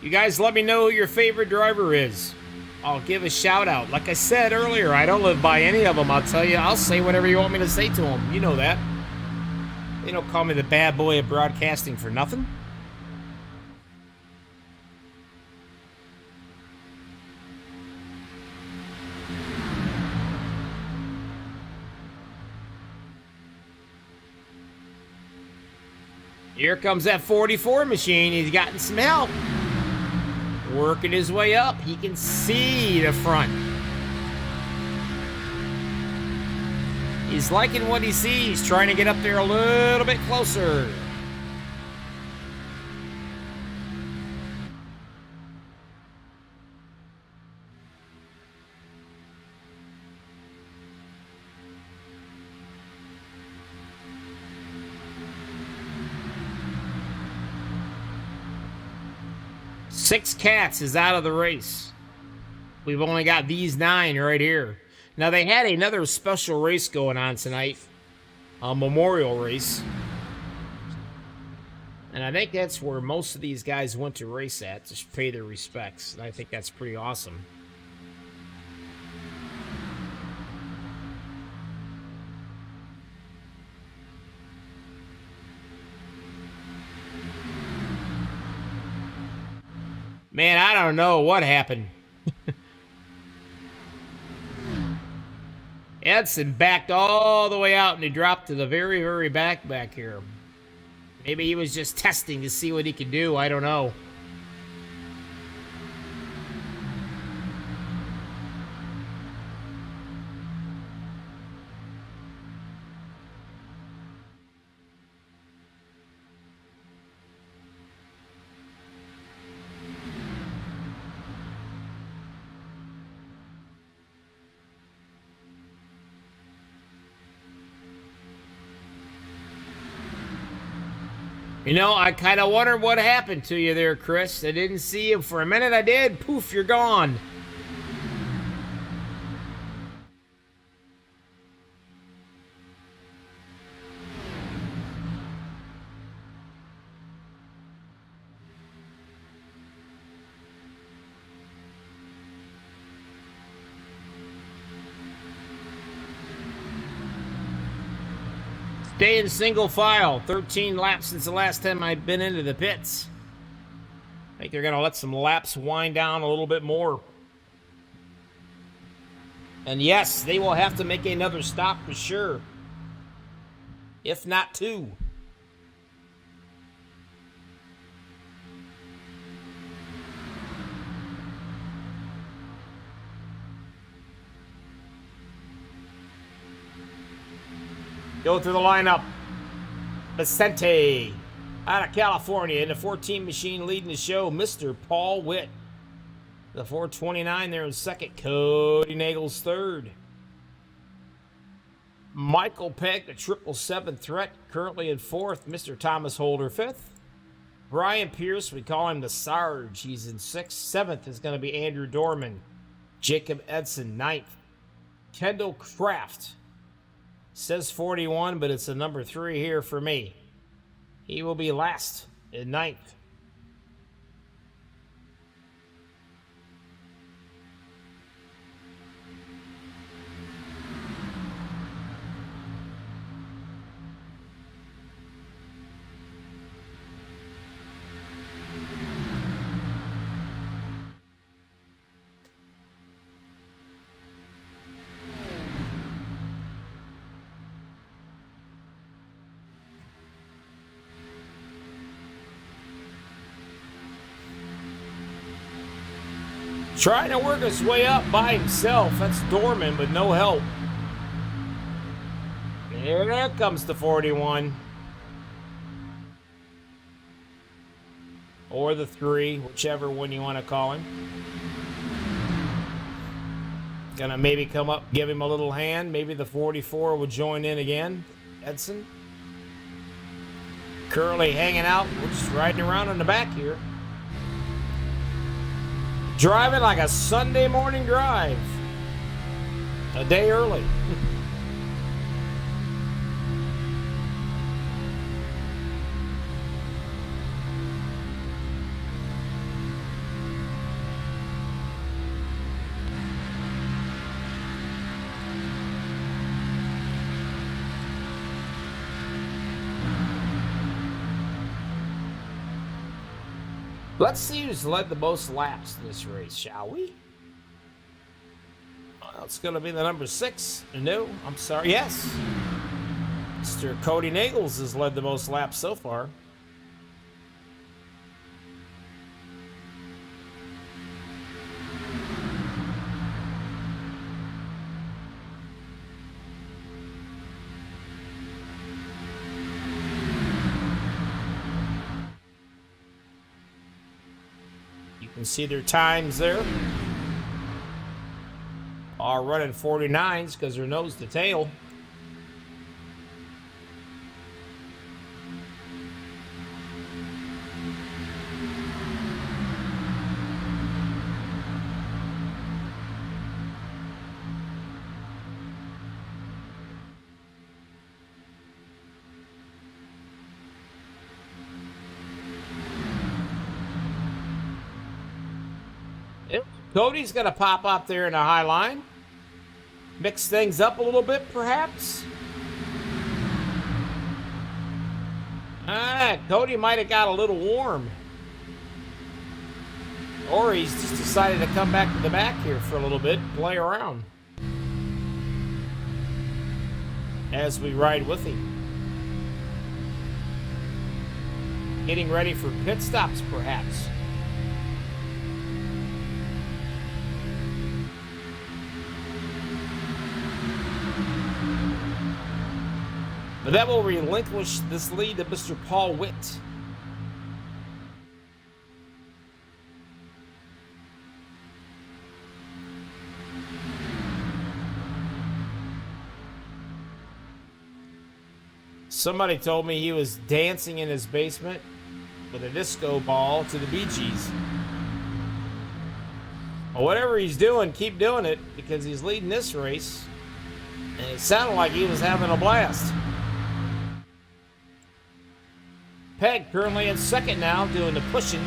You guys let me know who your favorite driver is. I'll give a shout out. Like I said earlier, I don't live by any of them. I'll tell you, I'll say whatever you want me to say to them. You know that. They don't call me the bad boy of broadcasting for nothing. Here comes that 44 machine. He's gotten some help. Working his way up. He can see the front. He's liking what he sees, trying to get up there a little bit closer. Six Cats is out of the race. We've only got these 9 right here. Now, they had another special race going on tonight, a memorial race. And I think that's where most of these guys went to race at, to pay their respects. And I think that's pretty awesome. Man, I don't know what happened. Edson backed all the way out and he dropped to the very, very back here. Maybe he was just testing to see what he could do. I don't know. You know, I kind of wondered what happened to you there, Chris. I didn't see you for a minute. I did. Poof, you're gone. Stay in single file. 13 laps since the last time I'd been into the pits. I think they're going to let some laps wind down a little bit more. And yes, they will have to make another stop for sure. If not 2. Go through the lineup. Vicente out of California in the 14 machine leading the show, Mr. Paul Witt. The 429 there in second. Cody Nagel's third. Michael Pegg, the 777 threat, currently in fourth. Mr. Thomas Holder, fifth. Brian Pierce, we call him the Sarge. He's in sixth. Seventh is going to be Andrew Dorman. Jacob Edson, ninth. Kendall Kraft. Says 41, but it's a number 3 here for me. He will be last in ninth. Trying to work his way up by himself. That's Dorman with no help. There comes the 41. Or the 3, whichever one you want to call him. Gonna maybe come up, give him a little hand. Maybe the 44 will join in again. Edson. Curly hanging out. We're just riding around in the back here. Driving like a Sunday morning drive. A day early. Let's see who's led the most laps in this race, shall we? Well, it's going to be the number 6. No, I'm sorry. Yes. Mr. Cody Nagels has led the most laps so far. You can see their times there. Are running 49s because they're nose to tail. Yep. Cody's going to pop up there in a high line. Mix things up a little bit, perhaps. Cody might have got a little warm. Or he's just decided to come back to the back here for a little bit, play around. As we ride with him. Getting ready for pit stops, perhaps. But that will relinquish this lead to Mr. Paul Witt. Somebody told me he was dancing in his basement with a disco ball to the Bee Gees. Well, whatever he's doing, keep doing it, because he's leading this race. And it sounded like he was having a blast. Peg currently in second now, doing the pushing.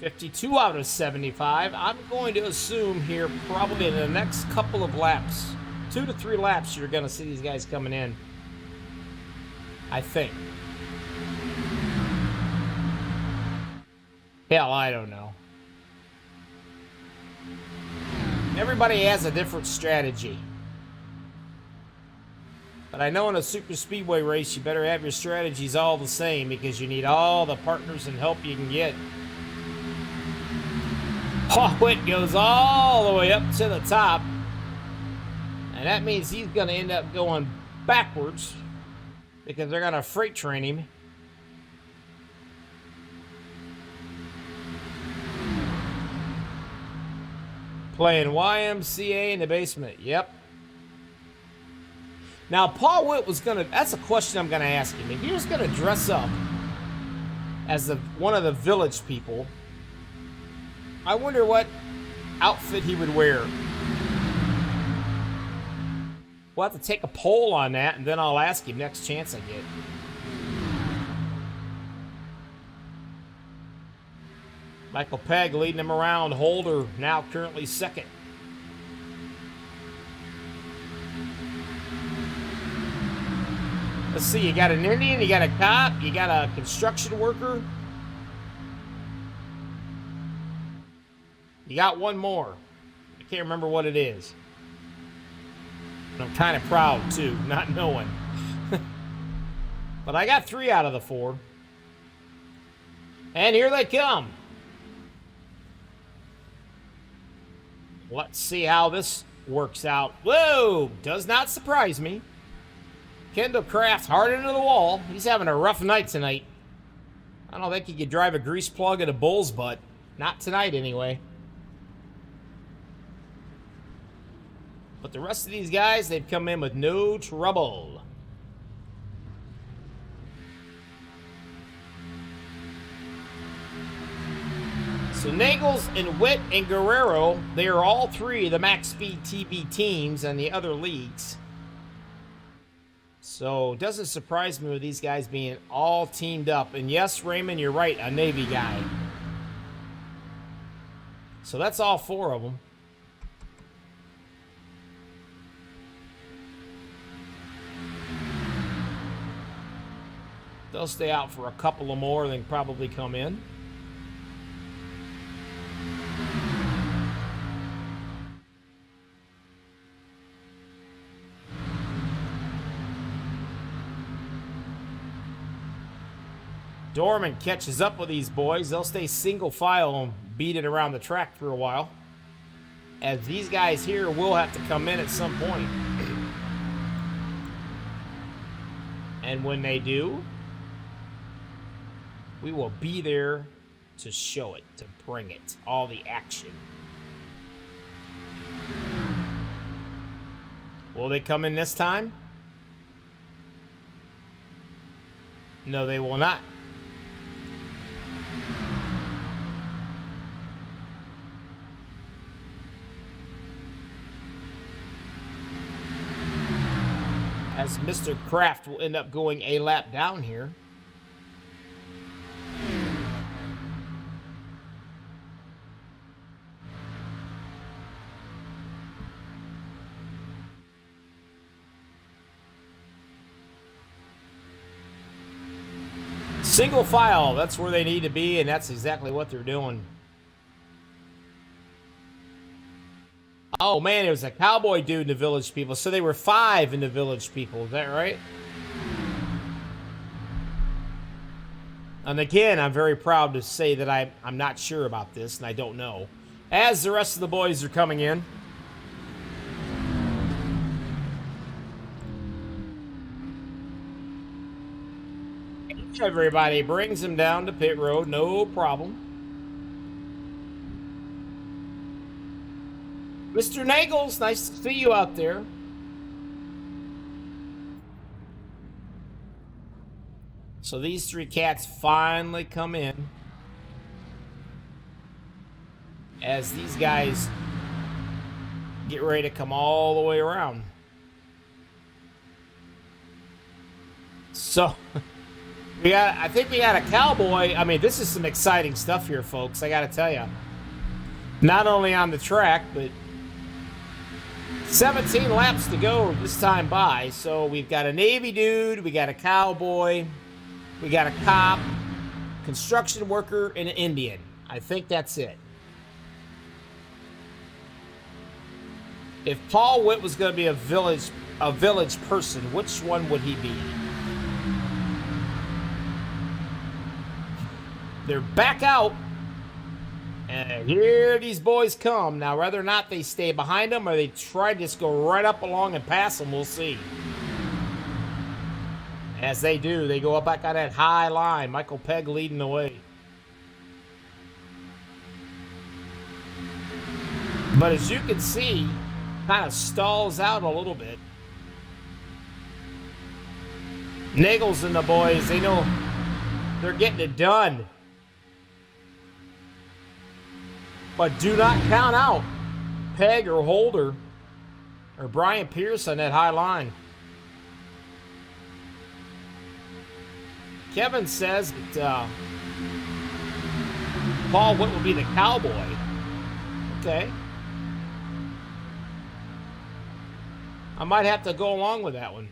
$52 out of 75. I'm going to assume here probably in the next couple of laps, 2 to 3 laps, you're going to see these guys coming in. I think. Hell, I don't know. Everybody has a different strategy. But I know in a super speedway race, you better have your strategies all the same because you need all the partners and help you can get. Paul Witt goes all the way up to the top. And that means he's going to end up going backwards because they're going to freight train him. Playing YMCA in the basement. Yep. Now, Paul Witt was going to... That's a question I'm going to ask him. If he was going to dress up as one of the village people... I wonder what outfit he would wear. We'll have to take a poll on that, and then I'll ask him next chance I get. Michael Pegg leading him around. Holder now currently second. Let's see, you got an Indian, you got a cop, you got a construction worker. You got one more. I can't remember what it is. I'm kind of proud, too, not knowing. But I got 3 out of the 4. And here they come. Let's see how this works out. Whoa! Does not surprise me. Kendall Kraft hard into the wall. He's having a rough night tonight. I don't think he could drive a grease plug at a bull's butt. Not tonight, anyway. But the rest of these guys, they've come in with no trouble. So Nagels and Witt and Guerrero, they are all 3 of the MaxspeedTV teams and the other leagues. So it doesn't surprise me with these guys being all teamed up. And yes, Raymond, you're right, a Navy guy. So that's all 4 of them. They'll stay out for a couple of more, then probably come in. Dorman catches up with these boys. They'll stay single file and beat it around the track for a while, as these guys here will have to come in at some point. And when they do, we will be there to show it, to bring it, all the action. Will they come in this time? No, they will not. As Mr. Kraft will end up going a lap down here. Single file, that's where they need to be, and that's exactly what they're doing. Oh man, it was a cowboy dude in the Village People. So they were 5 in the Village People, is that right? And again, I'm very proud to say that I'm not sure about this, and I don't know. As the rest of the boys are coming in. Everybody brings him down to pit road, no problem. Mr. Nagels, nice to see you out there. So these 3 cats finally come in as these guys get ready to come all the way around. So I think we got a cowboy. I mean, this is some exciting stuff here, folks. I got to tell you. Not only on the track, but 17 laps to go this time by. So we've got a Navy dude, we got a cowboy, we got a cop, construction worker, and an Indian. I think that's it. If Paul Witt was going to be a village person, which one would he be? They're back out. And here these boys come. Now, whether or not they stay behind them or they try to just go right up along and pass them, we'll see. As they do, they go up back on that high line. Michael Pegg leading the way. But as you can see, kind of stalls out a little bit. Nagels and the boys, they know they're getting it done. But do not count out Pegg or Holder or Brian Pierce on that high line. Kevin says that Paul Witt will be the cowboy. Okay. I might have to go along with that one.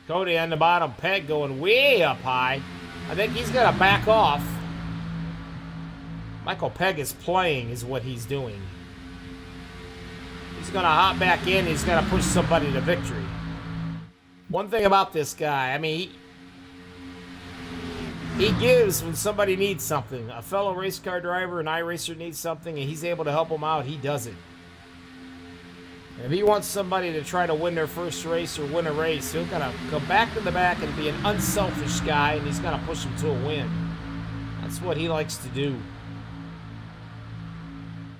Cody on the bottom, Peg going way up high. I think he's going to back off. Michael Peg is playing is what he's doing. He's going to hop back in. He's going to push somebody to victory. One thing about this guy, I mean, he gives when somebody needs something. A fellow race car driver, an iRacer needs something, and he's able to help him out. He does it. If he wants somebody to try to win their first race or win a race, he's going to come back to the back and be an unselfish guy, and he's going to push him to a win. That's what he likes to do.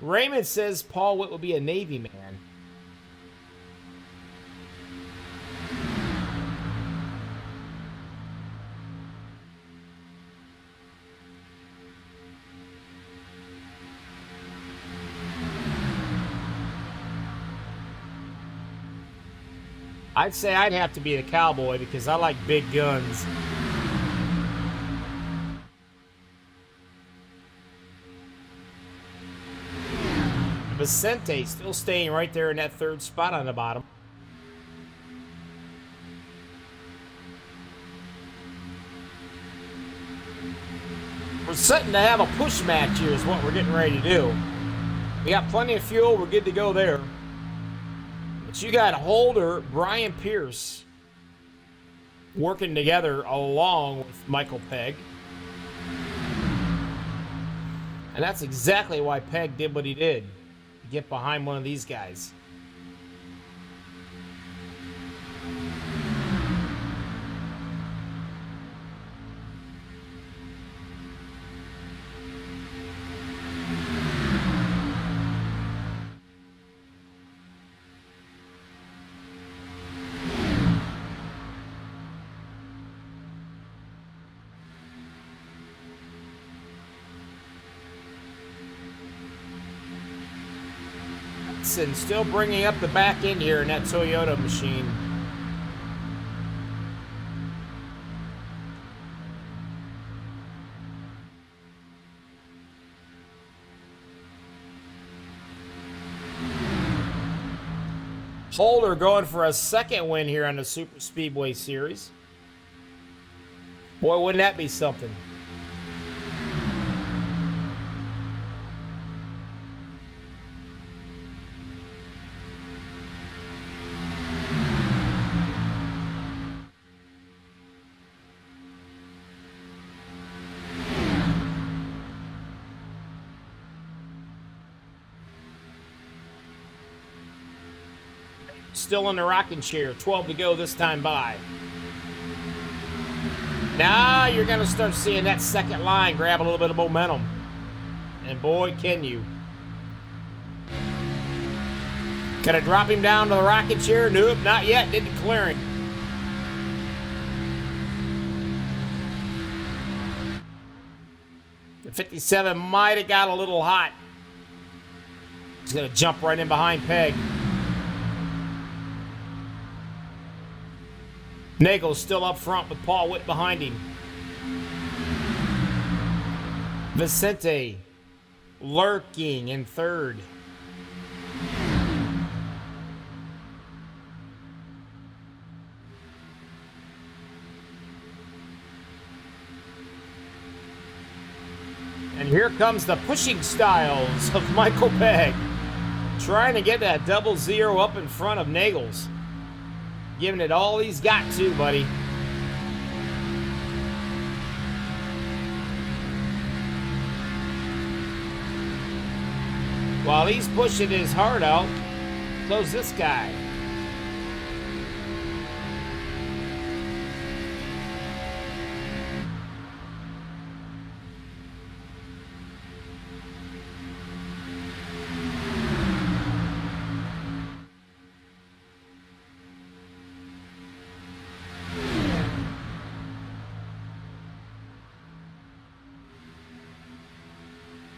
Raymond says Paul Witt will be a Navy man. I'd say I'd have to be the cowboy because I like big guns. Vicente still staying right there in that third spot on the bottom. We're setting to have a push match here is what we're getting ready to do. We got plenty of fuel. We're good to go there. But you got Holder, Brian Pierce working together along with Michael Peg. And that's exactly why Peg did what he did. To get behind one of these guys. And still bringing up the back end here in that Toyota machine. Holder going for a second win here on the Super Speedway Series. Boy, wouldn't that be something? Still in the rocking chair. 12 to go this time by. Now you're going to start seeing that second line grab a little bit of momentum. And boy, can you. Gonna drop him down to the rocket chair? Nope, not yet. Didn't clear him. The 57 might have got a little hot. He's gonna jump right in behind Peg. Nagel's still up front with Paul Witt behind him. Vicente lurking in third. And here comes the pushing styles of Michael Peg. Trying to get that 00 up in front of Nagels. Giving it all he's got to, buddy. While he's pushing his heart out, so's this guy.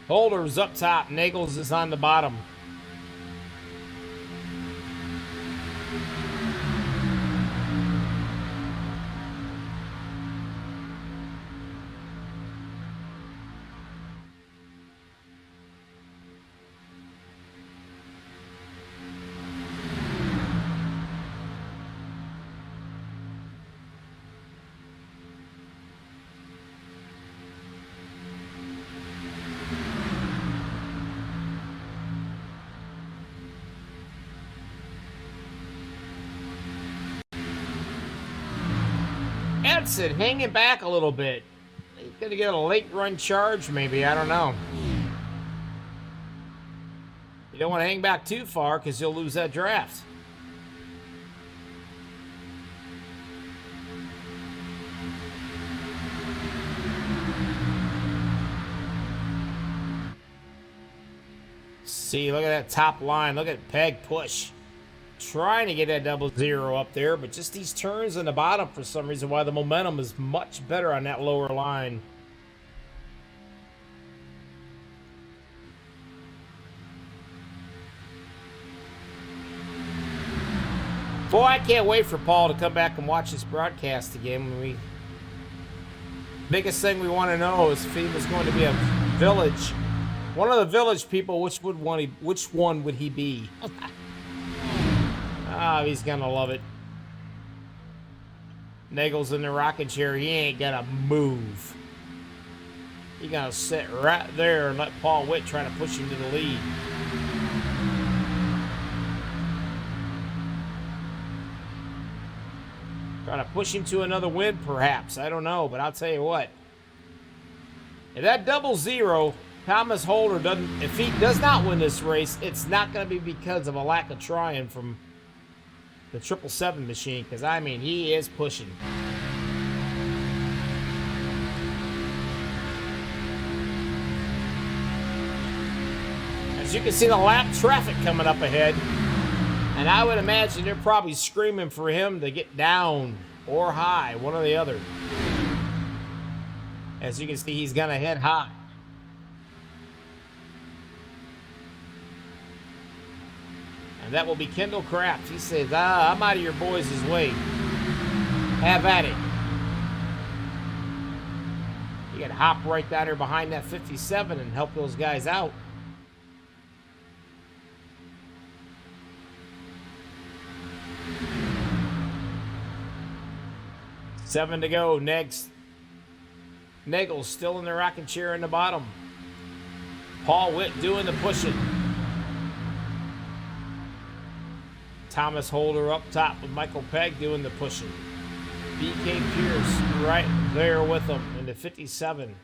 Holder's up top. Nagels is on the bottom. Edson hanging back a little bit. He's going to get a late run charge, maybe. I don't know. You don't want to hang back too far because you'll lose that draft. See, look at that top line. Look at Peg push. Trying to get that 0-0 up there, but just these turns in the bottom for some reason why the momentum is much better on that lower line. Boy, I can't wait for Paul to come back and watch this broadcast again. Biggest thing we want to know is if he was going to be a village, one of the village people. Which one would he be? Ah, he's gonna love it. Nagel's in the rocking chair. He ain't gonna move. He's gonna sit right there and let Paul Witt try to push him to the lead. Try to push him to another win, perhaps. I don't know, but I'll tell you what. If that 0-0, Thomas Holder doesn't. If he does not win this race, it's not going to be because of a lack of trying from the 777 machine, because I mean he is pushing. As you can see, the lap traffic coming up ahead, and I would imagine they're probably screaming for him to get down or high, one or the other. As you can see, he's gonna head high. And that will be Kendall Kraft. He says, I'm out of your boys' way. Have at it. You can hop right down there behind that 57 and help those guys out. Seven to go. Next. Nagel's still in the rocking chair in the bottom. Paul Witt doing the pushing. Thomas Holder up top with Michael Pegg doing the pushing. BK Pierce right there with him in the 57.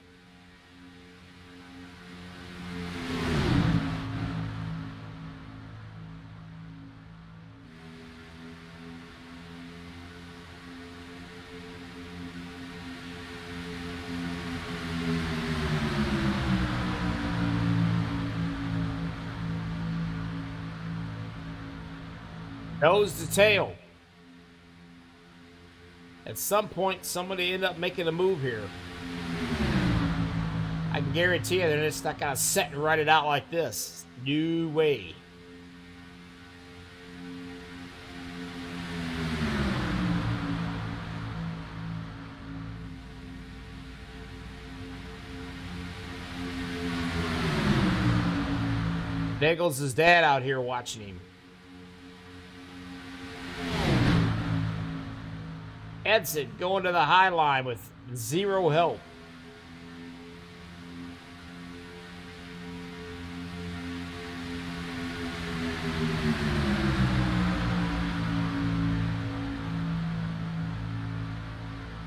Nose to tail. At some point, somebody end up making a move here. I can guarantee you they're just not going to set and write it out like this. No way. Nagel's his dad out here watching him. Edson going to the high line with zero help.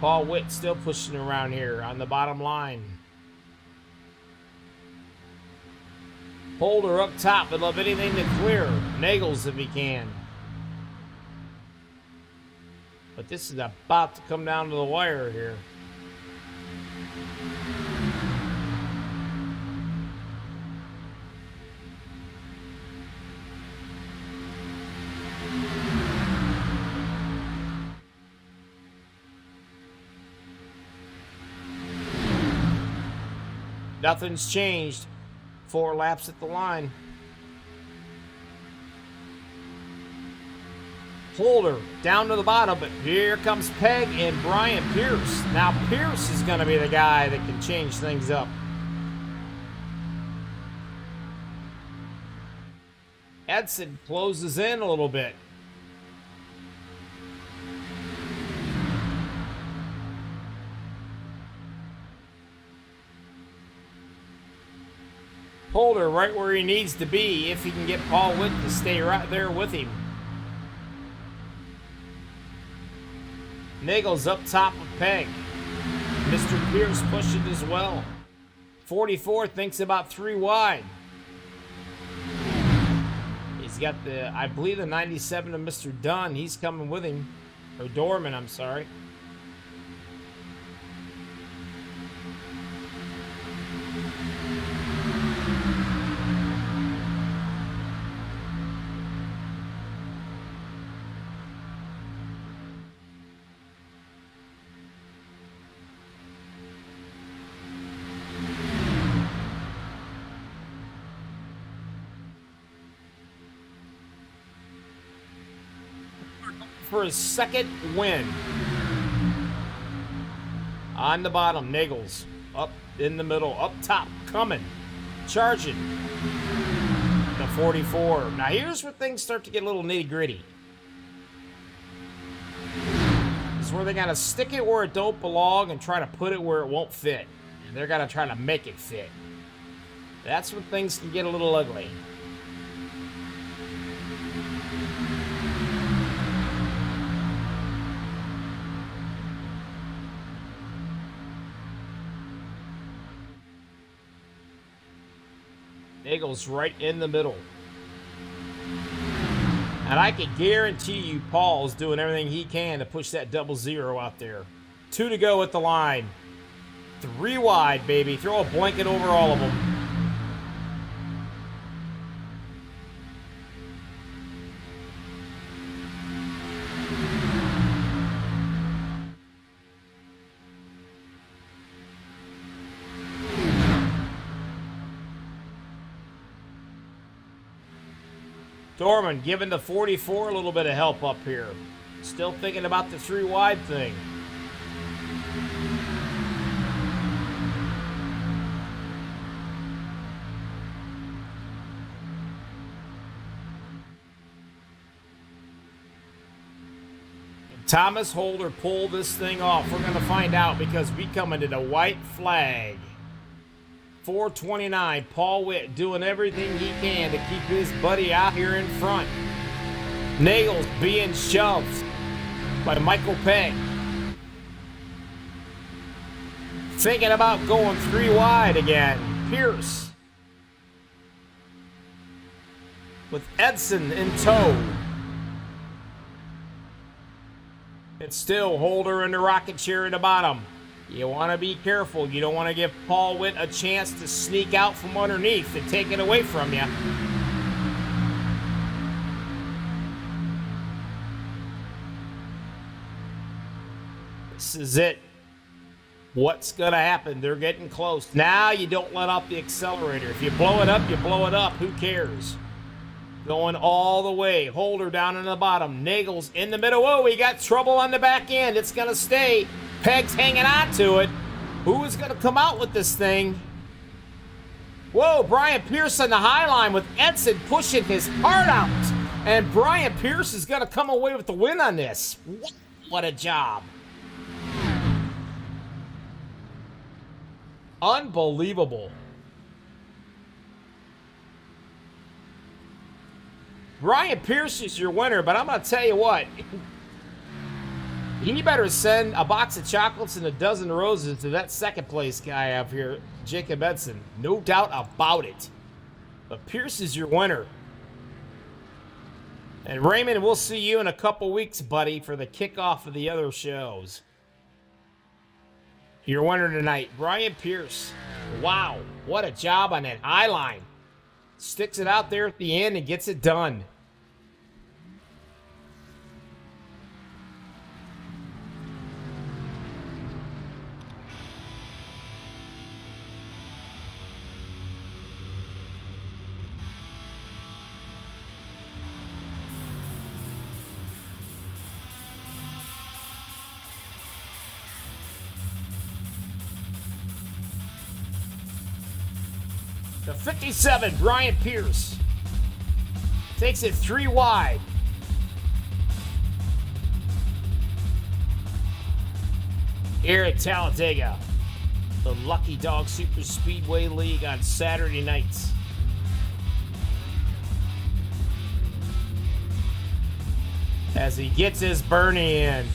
Paul Witt still pushing around here on the bottom line. Holder up top, would love anything to clear. Nagels if he can. But this is about to come down to the wire here. Nothing's changed. 4 laps at the line. Holder down to the bottom, but here comes Pegg and Brian Pierce. Now Pierce is going to be the guy that can change things up. Edson closes in a little bit. Holder right where he needs to be if he can get Paul Witt to stay right there with him. Nagel's up top of Peg. Mr. Pierce pushing as well. 44 thinks about 3 wide. He's got I believe the 97 of Mr. Dunn. He's coming with him. Or Dorman, I'm sorry. For his second win. On the bottom, Nagels. Up in the middle, up top, coming. Charging. The 44. Now here's where things start to get a little nitty gritty. This is where they gotta stick it where it don't belong and try to put it where it won't fit. And they're gonna try to make it fit. That's when things can get a little ugly. Nagel's right in the middle. And I can guarantee you Paul's doing everything he can to push that 00 out there. 2 to go at the line. 3 wide, baby. Throw a blanket over all of them. Dorman giving the 44 a little bit of help up here. Still thinking about the 3 wide thing. Can Thomas Holder pull this thing off? We're going to find out because we come into the white flag. 429, Paul Witt doing everything he can to keep his buddy out here in front. Nagels being shoved by Michael Pegg. Thinking about going 3 wide again. Pierce. With Edson in tow. It's still Holder in the rocket chair at the bottom. You want to be careful. You don't want to give Paul Witt a chance to sneak out from underneath and take it away from you. This is it. What's going to happen? They're getting close. Now you don't let off the accelerator. If you blow it up, you blow it up. Who cares? Going all the way. Holder down in the bottom. Nagels in the middle. Whoa, we got trouble on the back end. It's going to stay. Peg's hanging on to it. Who is going to come out with this thing? Whoa, Brian Pierce on the high line with Edson pushing his heart out. And Brian Pierce is going to come away with the win on this. What a job. Unbelievable. Brian Pierce is your winner, but I'm going to tell you what. He better send a box of chocolates and a dozen roses to that second place guy up here, Jacob Edson. No doubt about it. But Pierce is your winner. And Raymond, we'll see you in a couple weeks, buddy, for the kickoff of the other shows. Your winner tonight, Brian Pierce. Wow, what a job on that high line. Sticks it out there at the end and gets it done. The 57, Brian Pierce, takes it 3 wide. Here at Talladega, the Lucky Dog Super Speedway League on Saturday nights. As he gets his Bernie in.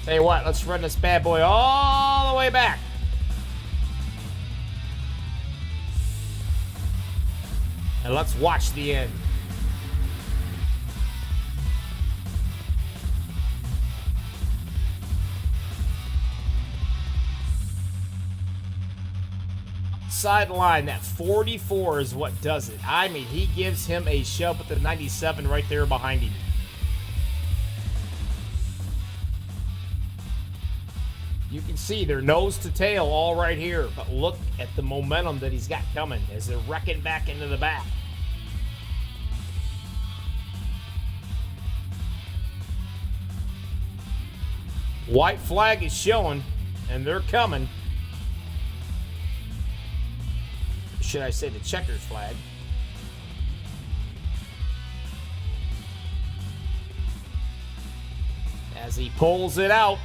Tell you what, let's run this bad boy all the way back. And let's watch the end. Sideline, that 44 is what does it. I mean, he gives him a shove with the 97 right there behind him. You can see they're nose to tail all right here, but look at the momentum that he's got coming as they're wrecking back into the back. White flag is showing, and they're coming. Should I say the checkers flag? As he pulls it out,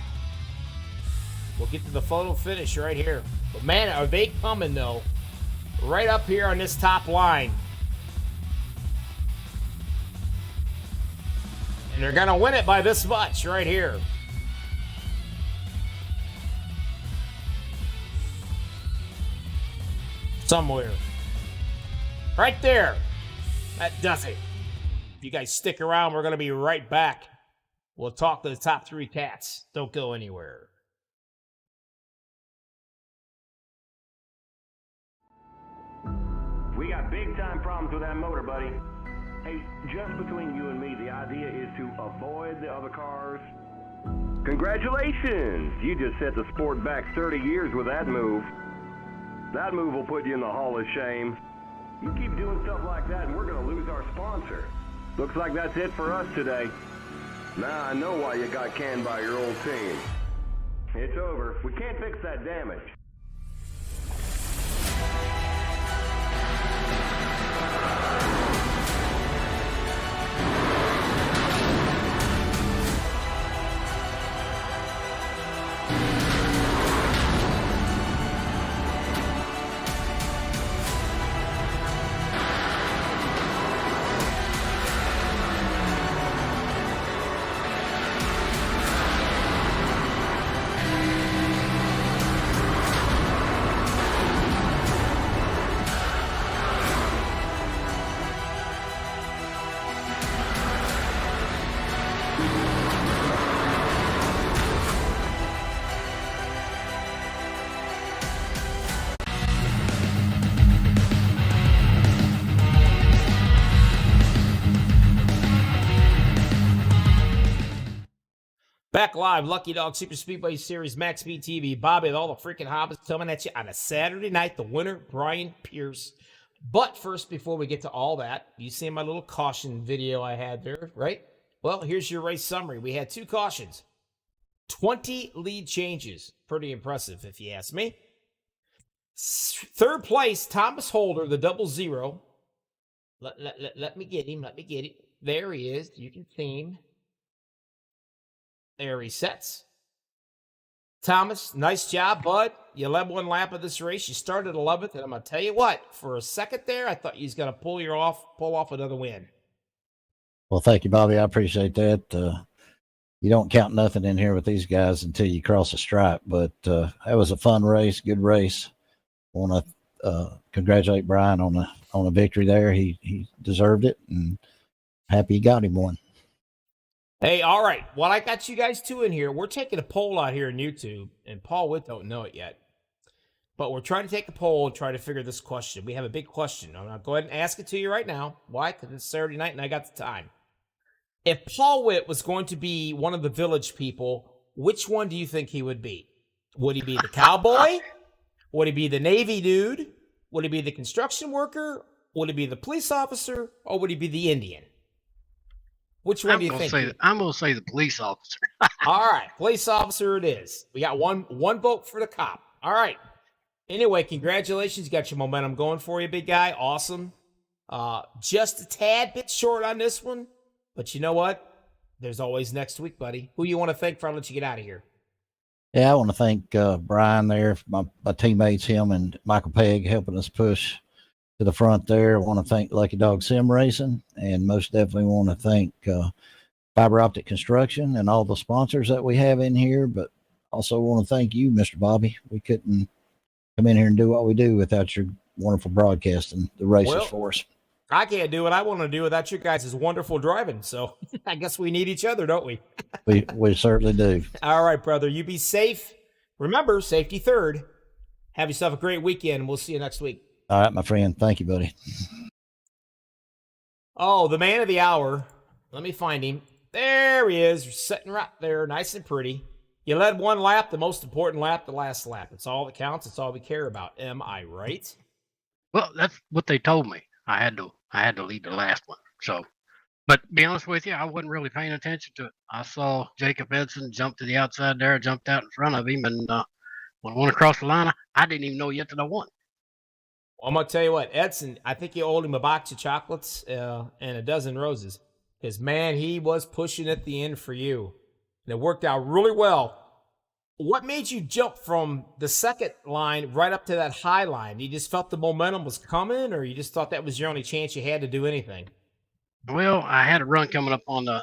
we'll get to the photo finish right here. But man, are they coming though? Right up here on this top line. And they're gonna win it by this much right here. Somewhere. Right there. That does it. If you guys stick around, we're going to be right back. We'll talk to the top 3 cats. Don't go anywhere. We got big time problems with that motor, buddy. Hey, just between you and me, the idea is to avoid the other cars. Congratulations! You just set the sport back 30 years with that move. That move will put you in the Hall of Shame. You keep doing stuff like that and we're going to lose our sponsor. Looks like that's it for us today. Now I know why you got canned by your old team. It's over. We can't fix that damage. Back live, Lucky Dog Super Speedway Series, MaxspeedTV. Bobby with all the freaking hobbies coming at you on a Saturday night. The winner, Brian Pierce. But first, before we get to all that, you see my little caution video I had there, right? Well, here's your race summary. We had 2 cautions, 20 lead changes. Pretty impressive, if you ask me. 3rd place, Thomas Holder, the 00. Let me get him. Let me get him. There he is. You can see him. There he sets. Thomas, nice job, bud. You led 1 lap of this race. You started 11th, and I'm going to tell you what, for a second there, I thought you was going to pull off another win. Well, thank you, Bobby. I appreciate that. You don't count nothing in here with these guys until you cross a stripe, but that was a fun race, good race. I want to congratulate Brian on a victory there. He deserved it, and happy he got him one. Hey, all right. Well, I got you guys 2 in here. We're taking a poll out here on YouTube, and Paul Witt don't know it yet. But we're trying to take a poll and try to figure this question. We have a big question. I'm going to go ahead and ask it to you right now. Why? Because it's Saturday night, and I got the time. If Paul Witt was going to be one of the village people, which one do you think he would be? Would he be the cowboy? Would he be the Navy dude? Would he be the construction worker? Would he be the police officer? Or would he be the Indian? Which one do you think? I'm going to say the police officer. All right, police officer it is. We got one vote for the cop. All right. Anyway, congratulations. You got your momentum going for you, big guy. Awesome. Just a tad bit short on this one. But you know what? There's always next week, buddy. Who you want to thank before I let you get out of here? Yeah, I want to thank Brian there, my teammates, him and Michael Pegg helping us push to the front there. I want to thank Lucky Dog Sim Racing, and most definitely want to thank Fiber Optic Construction and all the sponsors that we have in here, but also want to thank you, Mr. Bobby. We couldn't come in here and do what we do without your wonderful broadcasting the races for us. I can't do what I want to do without you guys' wonderful driving. So I guess we need each other, don't we? we certainly do. All right, brother. You be safe. Remember, safety third. Have yourself a great weekend. We'll see you next week. All right, my friend. Thank you, buddy. Oh, the man of the hour. Let me find him. There he is. You're sitting right there, nice and pretty. You led one lap, the most important lap, the last lap. It's all that counts. It's all we care about. Am I right? Well, that's what they told me. I had to lead the last one. So, but to be honest with you, I wasn't really paying attention to it. I saw Jacob Edson jump to the outside there, jumped out in front of him, and when I went across the line, I didn't even know yet that I won. Well, I'm going to tell you what, Edson, I think you owed him a box of chocolates and a dozen roses. Because, man, he was pushing at the end for you. And it worked out really well. What made you jump from the second line right up to that high line? You just felt the momentum was coming, or you just thought that was your only chance you had to do anything? Well, I had a run coming up on the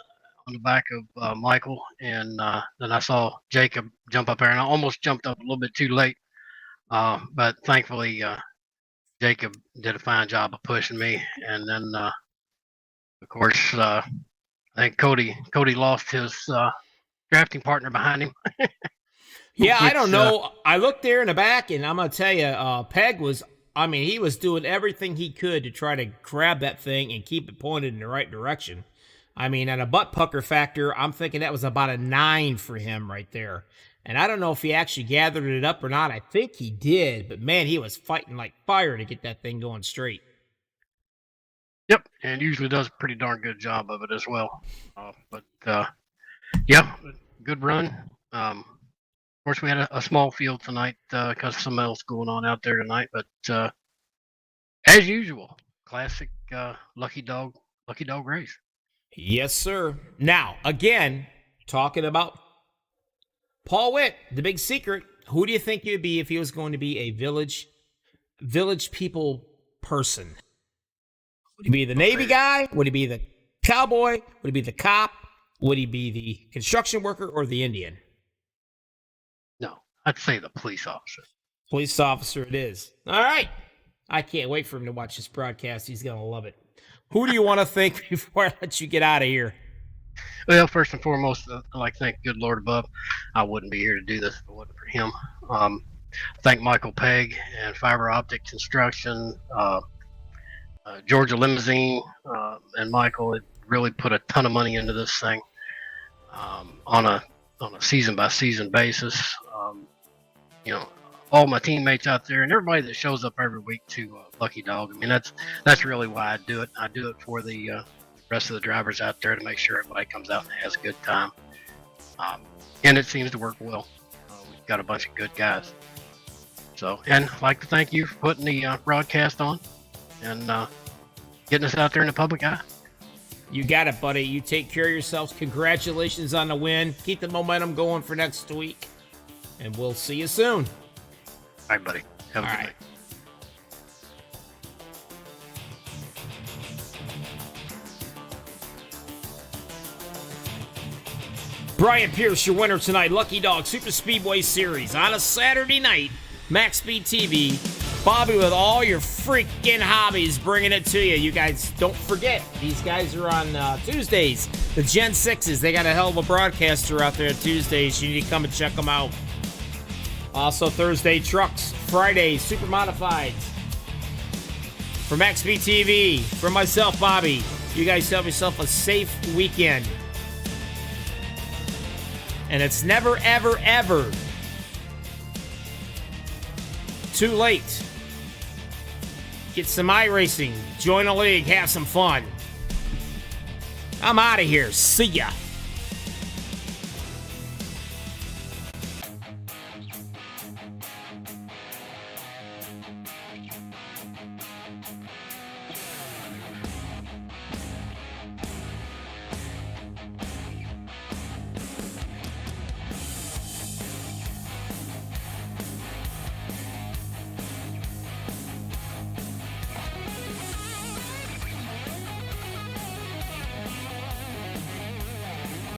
back of Michael, and then I saw Jacob jump up there, and I almost jumped up a little bit too late. But thankfully, Jacob did a fine job of pushing me, and then of course, I think Cody lost his drafting partner behind him. Yeah, I don't know. I looked there in the back, and I'm going to tell you, Peg was, he was doing everything he could to try to grab that thing and keep it pointed in the right direction. At a butt pucker factor, I'm thinking that was about a 9 for him right there. And I don't know if he actually gathered it up or not. I think he did, but man, he was fighting like fire to get that thing going straight. Yep, and usually does a pretty darn good job of it as well. Yeah, good run. Of course, we had a small field tonight because of something else going on out there tonight. But as usual, classic lucky dog race. Yes, sir. Now, again, talking about Paul Witt, the big secret. Who do you think you'd be if he was going to be a village people person? Would he be the Navy guy? Would he be the cowboy? Would he be the cop? Would he be the construction worker or the Indian? No, I'd say the police officer. Police officer it is. All right. I can't wait for him to watch this broadcast. He's going to love it. Who do you want to thank before I let you get out of here? Well, first and foremost, I'd like to thank good Lord above. I wouldn't be here to do this if it wasn't for him. Thank Michael Pegg and Fiber Optic Construction, Georgia Limousine, and Michael. It really put a ton of money into this thing on a season by season basis. All my teammates out there and everybody that shows up every week to Lucky Dog. That's really why I do it. I do it for the rest of the drivers out there to make sure everybody comes out and has a good time. And it seems to work well. We've got a bunch of good guys. So, and I'd like to thank you for putting the broadcast on and getting us out there in the public eye. You got it, buddy. You take care of yourselves. Congratulations on the win. Keep the momentum going for next week. And we'll see you soon. All right, buddy. Have a good night. Brian Pierce, your winner tonight. Lucky Dog Super Speedway Series on a Saturday night. MaxspeedTV. Bobby with all your freaking hobbies bringing it to you. You guys don't forget, these guys are on Tuesdays. The Gen 6s, they got a hell of a broadcaster out there Tuesdays. You need to come and check them out. Also Thursday, trucks. Friday, super modifieds. For MaxspeedTV, for myself, Bobby, you guys have yourself a safe weekend. And it's never, ever, ever too late. Get some iRacing, join a league, have some fun. I'm out of here. See ya.